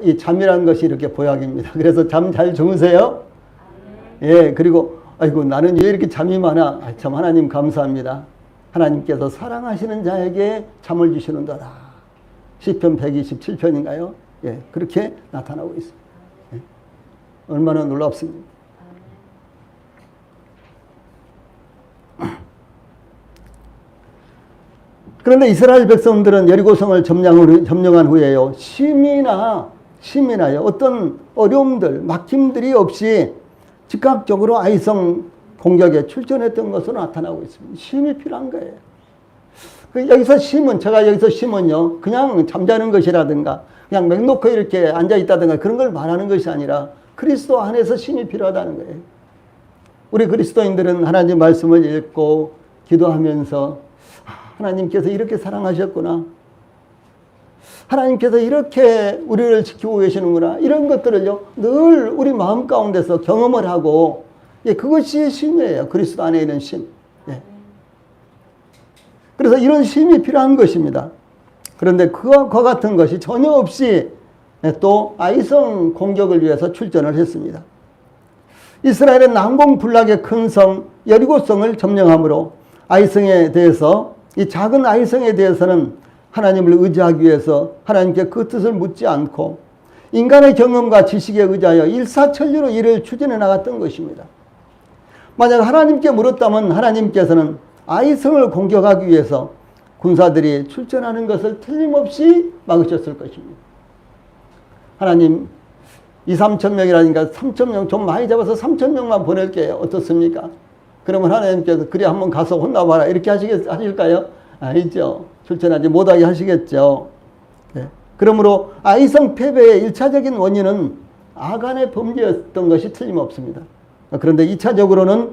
이 잠이라는 것이 이렇게 보약입니다. 그래서 잠 잘 주무세요. 예, 그리고 아이고 나는 왜 이렇게 잠이 많아. 참 하나님 감사합니다. 하나님께서 사랑하시는 자에게 잠을 주시는도다. 시편 127편인가요? 예, 그렇게 나타나고 있습니다. 예, 얼마나 놀랍습니까? 그런데 이스라엘 백성들은 여리고성을 점령한 후에요, 심이나요, 어떤 어려움들, 막힘들이 없이 즉각적으로 아이성 공격에 출전했던 것으로 나타나고 있습니다. 심이 필요한 거예요. 여기서 제가 여기서 심은요, 그냥 잠자는 것이라든가, 그냥 맹놓고 이렇게 앉아있다든가 그런 걸 말하는 것이 아니라 그리스도 안에서 심이 필요하다는 거예요. 우리 그리스도인들은 하나님 말씀을 읽고 기도하면서 하나님께서 이렇게 사랑하셨구나, 하나님께서 이렇게 우리를 지키고 계시는구나, 이런 것들을요 늘 우리 마음 가운데서 경험을 하고, 예, 그것이 심이에요. 그리스도 안에 있는 심. 예. 그래서 이런 심이 필요한 것입니다. 그런데 그와 같은 것이 전혀 없이 또 아이성 공격을 위해서 출전을 했습니다. 이스라엘은 난공불락의 큰 성 여리고성을 점령함으로 아이성에 대해서, 이 작은 아이성에 대해서는 하나님을 의지하기 위해서 하나님께 그 뜻을 묻지 않고 인간의 경험과 지식에 의지하여 일사천리로 일을 추진해 나갔던 것입니다. 만약 하나님께 물었다면 하나님께서는 아이성을 공격하기 위해서 군사들이 출전하는 것을 틀림없이 막으셨을 것입니다. 하나님 2-3천 명이라니까 3천 명 좀 많이 잡아서 3천 명만 보낼게요. 어떻습니까? 그러면 하나님께서 그래 한번 가서 혼나봐라 이렇게 하실까요? 아니죠. 출전하지 못하게 하시겠죠. 네. 그러므로 아이성 패배의 1차적인 원인은 아간의 범죄였던 것이 틀림없습니다. 그런데 2차적으로는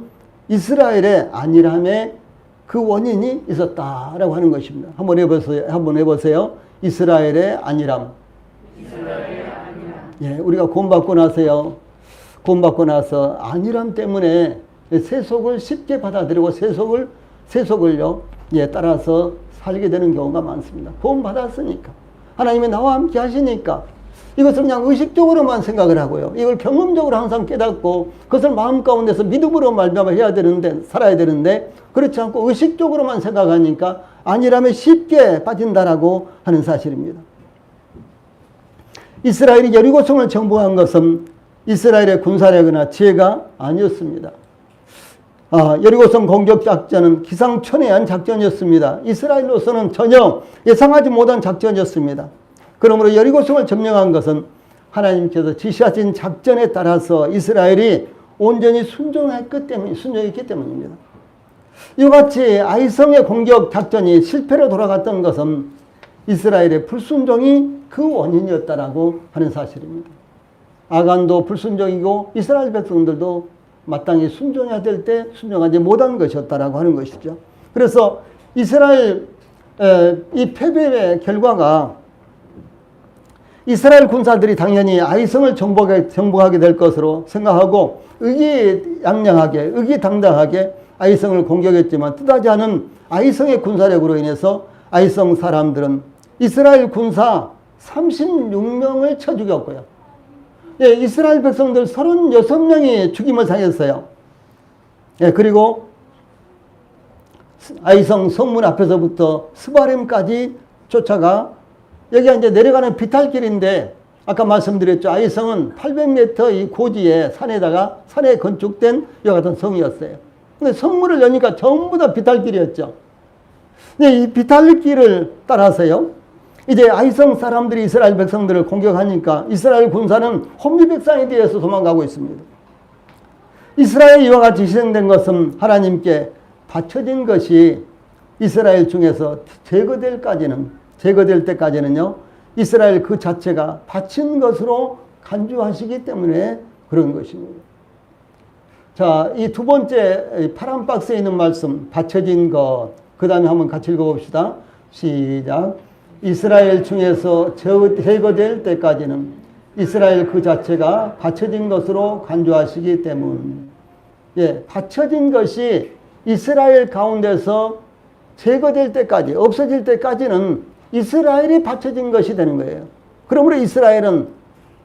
이스라엘의 안일함에 그 원인이 있었다라고 하는 것입니다. 한번 해보세요. 이스라엘의 안일함. 예, 우리가 구원받고 나서 안일함 때문에 세속을 쉽게 받아들이고 세속을요, 예, 따라서 살게 되는 경우가 많습니다. 구원받았으니까. 하나님이 나와 함께 하시니까 이것을 그냥 의식적으로만 생각을 하고요. 이걸 경험적으로 항상 깨닫고 그것을 마음 가운데서 믿음으로 살아야 되는데 그렇지 않고 의식적으로만 생각하니까 안일함에 쉽게 빠진다라고 하는 사실입니다. 이스라엘이 여리고성을 정복한 것은 이스라엘의 군사력이나 지혜가 아니었습니다. 여리고성 공격 작전은 기상천외한 작전이었습니다. 이스라엘로서는 전혀 예상하지 못한 작전이었습니다. 그러므로 여리고성을 점령한 것은 하나님께서 지시하신 작전에 따라서 이스라엘이 온전히 순종했기 때문입니다. 이같이 아이성의 공격 작전이 실패로 돌아갔던 것은 이스라엘의 불순종이 그 원인이었다라고 하는 사실입니다. 아간도 불순종이고 이스라엘 백성들도 마땅히 순종해야 될 때 순종하지 못한 것이었다라고 하는 것이죠. 그래서 이스라엘 이 패배의 결과가 이스라엘 군사들이 당연히 아이성을 정복하게 될 것으로 생각하고 의기양양하게 의기당당하게 아이성을 공격했지만 뜻하지 않은 아이성의 군사력으로 인해서 아이성 사람들은 이스라엘 군사 36명을 쳐 죽였고요. 예, 이스라엘 백성들 36명이 죽임을 당했어요. 예, 그리고 아이성 성문 앞에서부터 스바렘까지 쫓아가, 여기가 이제 내려가는 비탈길인데 아까 말씀드렸죠. 아이성은 800m 이 고지에 산에 건축된 이와 같은 성이었어요. 근데 성문을 여니까 전부 다 비탈길이었죠. 근데 이 비탈길을 따라서요, 이제 아이성 사람들이 이스라엘 백성들을 공격하니까 이스라엘 군사는 혼비백산에 대해서 도망가고 있습니다. 이스라엘이 이와 같이 희생된 것은 하나님께 바쳐진 것이 이스라엘 중에서 제거될 때까지는요, 이스라엘 그 자체가 바친 것으로 간주하시기 때문에 그런 것입니다. 자, 이 두 번째 파란 박스에 있는 말씀, 바쳐진 것, 그 다음에 한번 같이 읽어봅시다. 시작. 이스라엘 중에서 제거될 때까지는 이스라엘 그 자체가 바쳐진 것으로 간주하시기 때문. 예, 바쳐진 것이 이스라엘 가운데서 제거될 때까지, 없어질 때까지는 이스라엘이 바쳐진 것이 되는 거예요. 그러므로 이스라엘은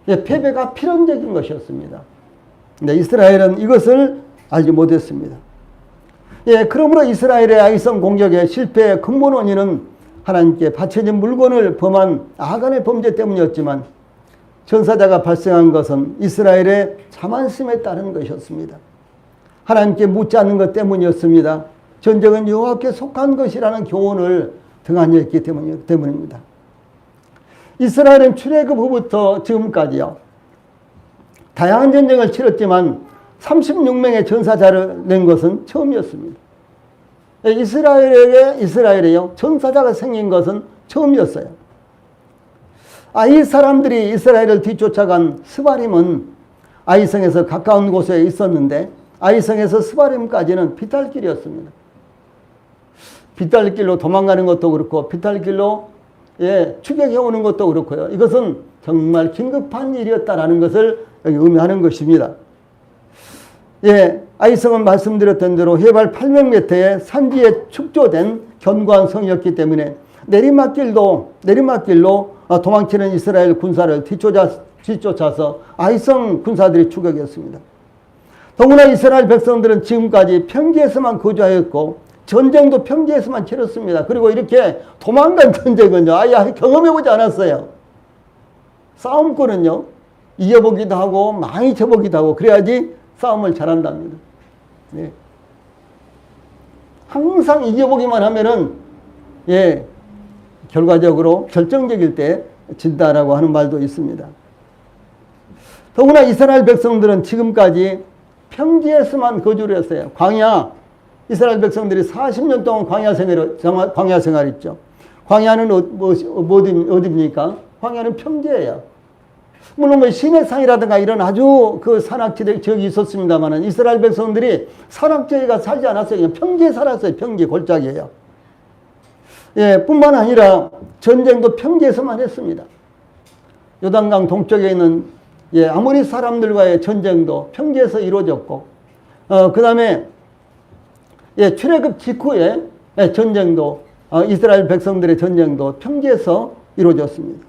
패배가 필연적인 것이었습니다. 근데 이스라엘은 이것을 알지 못했습니다. 예, 그러므로 이스라엘의 아이성 공격의 실패의 근본 원인은 하나님께 바쳐진 물건을 범한 아간의 범죄 때문이었지만 전사자가 발생한 것은 이스라엘의 자만심에 따른 것이었습니다. 하나님께 묻지 않는 것 때문이었습니다. 전쟁은 여호와께 속한 것이라는 교훈을 등한히 했기 때문입니다. 이스라엘은 출애굽 후부터 지금까지요, 다양한 전쟁을 치렀지만 36명의 전사자를 낸 것은 처음이었습니다. 이스라엘에요, 전사자가 생긴 것은 처음이었어요. 이 사람들이 이스라엘을 뒤쫓아간 스바림은 아이성에서 가까운 곳에 있었는데 아이성에서 스바림까지는 비탈길이었습니다. 비탈길로 도망가는 것도 그렇고 비탈길로 추격해 오는 것도 그렇고요. 이것은 정말 긴급한 일이었다라는 것을 여기 의미하는 것입니다. 아이성은 말씀드렸던 대로 해발 800m의 산지에 축조된 견고한 성이었기 때문에 내리막길로 도망치는 이스라엘 군사를 뒤쫓아서 아이성 군사들이 추격했습니다. 더구나 이스라엘 백성들은 지금까지 평지에서만 거주하였고 전쟁도 평지에서만 치렀습니다. 그리고 이렇게 도망간 전쟁은요, 아예 경험해보지 않았어요. 싸움꾼은요, 이겨보기도 하고 많이 져보기도 하고 그래야지 싸움을 잘한답니다. 네. 항상 이겨보기만 하면은 결과적으로 결정적일 때 진다라고 하는 말도 있습니다. 더구나 이스라엘 백성들은 지금까지 평지에서만 거주를 했어요. 이스라엘 백성들이 40년 동안 광야 생활했죠. 광야는 어디입니까? 광야는 평지예요. 물론 시내산이라든가 이런 아주 그 산악지대 지역이 있었습니다만 이스라엘 백성들이 산악지대가 살지 않았어요. 그냥 평지에 살았어요. 평지 골짜기예요. 뿐만 아니라 전쟁도 평지에서만 했습니다. 요단강 동쪽에 있는 아모리 사람들과의 전쟁도 평지에서 이루어졌고, 그 다음에 출애굽 직후에 전쟁도 이스라엘 백성들의 전쟁도 평지에서 이루어졌습니다.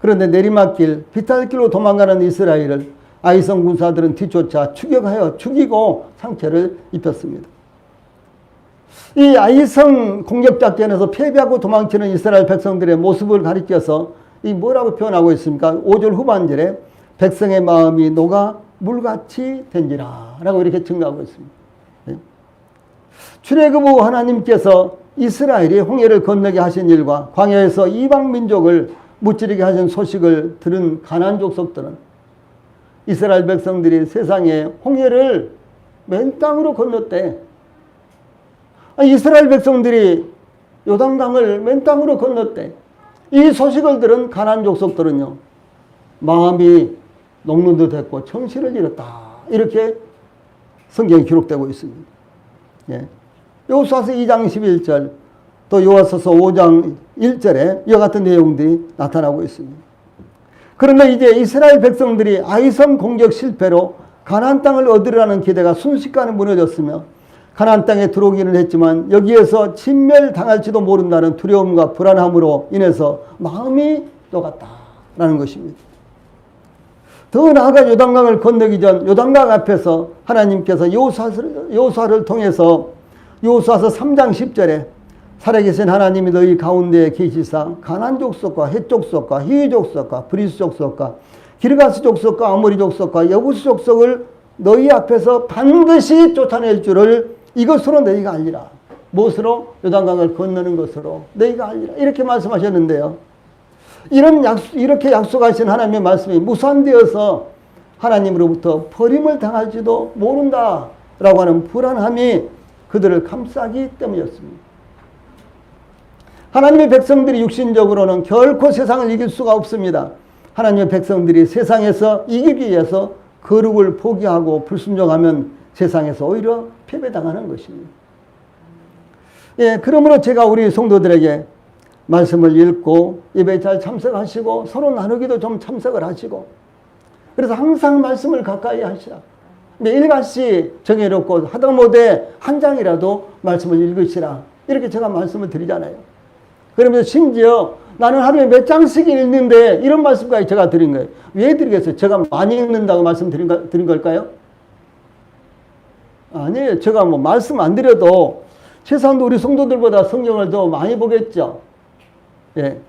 그런데 내리막길 비탈길로 도망가는 이스라엘을 아이성 군사들은 뒤쫓아 추격하여 죽이고 상처를 입혔습니다. 이 아이성 공격 작전에서 패배하고 도망치는 이스라엘 백성들의 모습을 가리켜서 이 뭐라고 표현하고 있습니까? 5절 후반절에 백성의 마음이 녹아 물같이 된지라 라고 이렇게 증가하고 있습니다. 출애굽 후 하나님께서 이스라엘이 홍해를 건너게 하신 일과 광야에서 이방 민족을 무찌르게 하신 소식을 들은 가나안 족속들은 이스라엘 백성들이 세상에 홍해를 맨 땅으로 건넜대. 이스라엘 백성들이 요단강을 맨 땅으로 건넜대. 이 소식을 들은 가나안 족속들은요, 마음이 녹는 듯 했고 정신을 잃었다. 이렇게 성경에 기록되고 있습니다. 여호수아서 2장 11절 또 여호수아서 5장 1절에 이와 같은 내용들이 나타나고 있습니다. 그런데 이제 이스라엘 백성들이 아이성 공격 실패로 가나안 땅을 얻으려는 기대가 순식간에 무너졌으며 가나안 땅에 들어오기는 했지만 여기에서 진멸당할지도 모른다는 두려움과 불안함으로 인해서 마음이 녹았다라는 것입니다. 더 나아가 요단강을 건너기 전 요단강 앞에서 하나님께서 여호수아를 통해서 여호수아서 3장 10절에 살아계신 하나님이 너희 가운데에 계시사 가나안 족속과 헷 족속과 히위 족속과 브리스 족속과 기르가스 족속과 아모리 족속과 여부스 족속을 너희 앞에서 반드시 쫓아낼 줄을 이것으로 너희가 알리라. 무엇으로? 요단강을 건너는 것으로 너희가 알리라. 이렇게 말씀하셨는데요. 이렇게 약속하신 하나님의 말씀이 무산되어서 하나님으로부터 버림을 당할지도 모른다라고 하는 불안함이 그들을 감싸기 때문이었습니다. 하나님의 백성들이 육신적으로는 결코 세상을 이길 수가 없습니다. 하나님의 백성들이 세상에서 이기기 위해서 거룩을 포기하고 불순종하면 세상에서 오히려 패배당하는 것입니다. 그러므로 제가 우리 성도들에게 말씀을 읽고 예배에 잘 참석하시고 서로 나누기도 좀 참석을 하시고 그래서 항상 말씀을 가까이 하시라. 매일같이 정해놓고 하다못해 한 장이라도 말씀을 읽으시라. 이렇게 제가 말씀을 드리잖아요. 그러면서 심지어 나는 하루에 몇 장씩 읽는데 이런 말씀까지 제가 드린 거예요. 왜 드리겠어요? 제가 많이 읽는다고 말씀드린 걸까요? 아니에요. 제가 뭐 말씀 안 드려도 세상도 우리 성도들보다 성경을 더 많이 보겠죠. 예.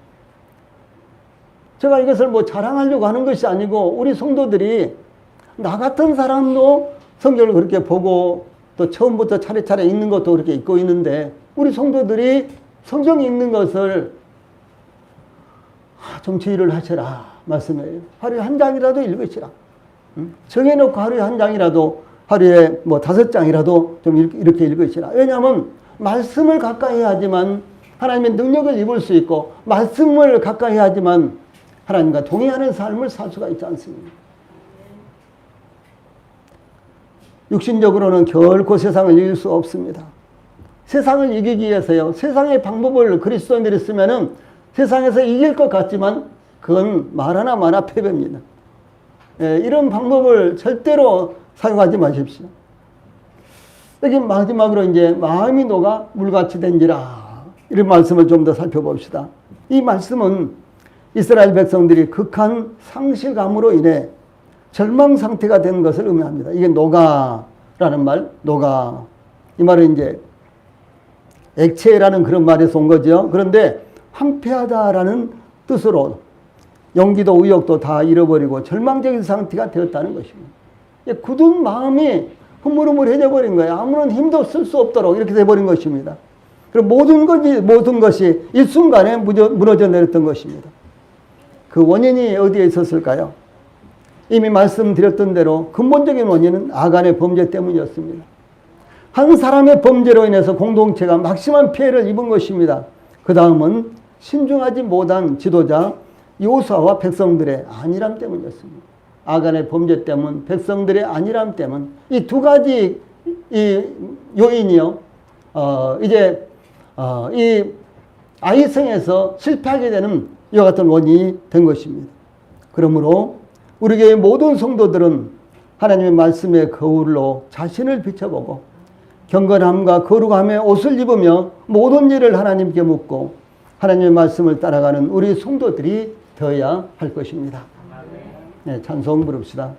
제가 이것을 뭐 자랑하려고 하는 것이 아니고 우리 성도들이 나 같은 사람도 성경을 그렇게 보고 또 처음부터 차례차례 읽는 것도 그렇게 읽고 있는데 우리 성도들이 성경에 읽는 것을 좀 주의를 하셔라 말씀이에요. 하루에 한 장이라도 읽으시라. 정해놓고 하루에 한 장이라도 하루에 뭐 5장이라도 좀 이렇게 읽으시라. 왜냐하면 말씀을 가까이 해야지만 하나님의 능력을 입을 수 있고 말씀을 가까이 해야지만 하나님과 동행하는 삶을 살 수가 있지 않습니까? 육신적으로는 결코 세상을 이길 수 없습니다. 세상을 이기기 위해서요. 세상의 방법을 그리스도인들이 쓰면은 세상에서 이길 것 같지만 그건 말 하나 마나 패배입니다. 예, 이런 방법을 절대로 사용하지 마십시오. 여기 마지막으로 이제 마음이 녹아 물같이 된지라 이런 말씀을 좀 더 살펴봅시다. 이 말씀은 이스라엘 백성들이 극한 상실감으로 인해 절망 상태가 된 것을 의미합니다. 이게 녹아라는 말, 녹아. 이 말은 이제 액체라는 그런 말에서 온 거죠. 그런데 황폐하다라는 뜻으로 용기도 의욕도 다 잃어버리고 절망적인 상태가 되었다는 것입니다. 굳은 마음이 흐물흐물해져 버린 거예요. 아무런 힘도 쓸 수 없도록 이렇게 돼버린 것입니다. 그리고 모든 것이 일순간에 무너져 내렸던 것입니다. 그 원인이 어디에 있었을까요? 이미 말씀드렸던 대로 근본적인 원인은 아간의 범죄 때문이었습니다. 한 사람의 범죄로 인해서 공동체가 막심한 피해를 입은 것입니다. 그 다음은 신중하지 못한 지도자 요수아와 백성들의 안일함 때문이었습니다. 아간의 범죄 때문, 백성들의 안일함 때문, 이 두 가지 이 요인이요. 이 아이성에서 실패하게 되는 이와 같은 원인이 된 것입니다. 그러므로 우리 교회 모든 성도들은 하나님의 말씀의 거울로 자신을 비춰보고 경건함과 거룩함의 옷을 입으며 모든 일을 하나님께 묻고 하나님의 말씀을 따라가는 우리 성도들이 되어야 할 것입니다. 네, 찬송 부릅시다.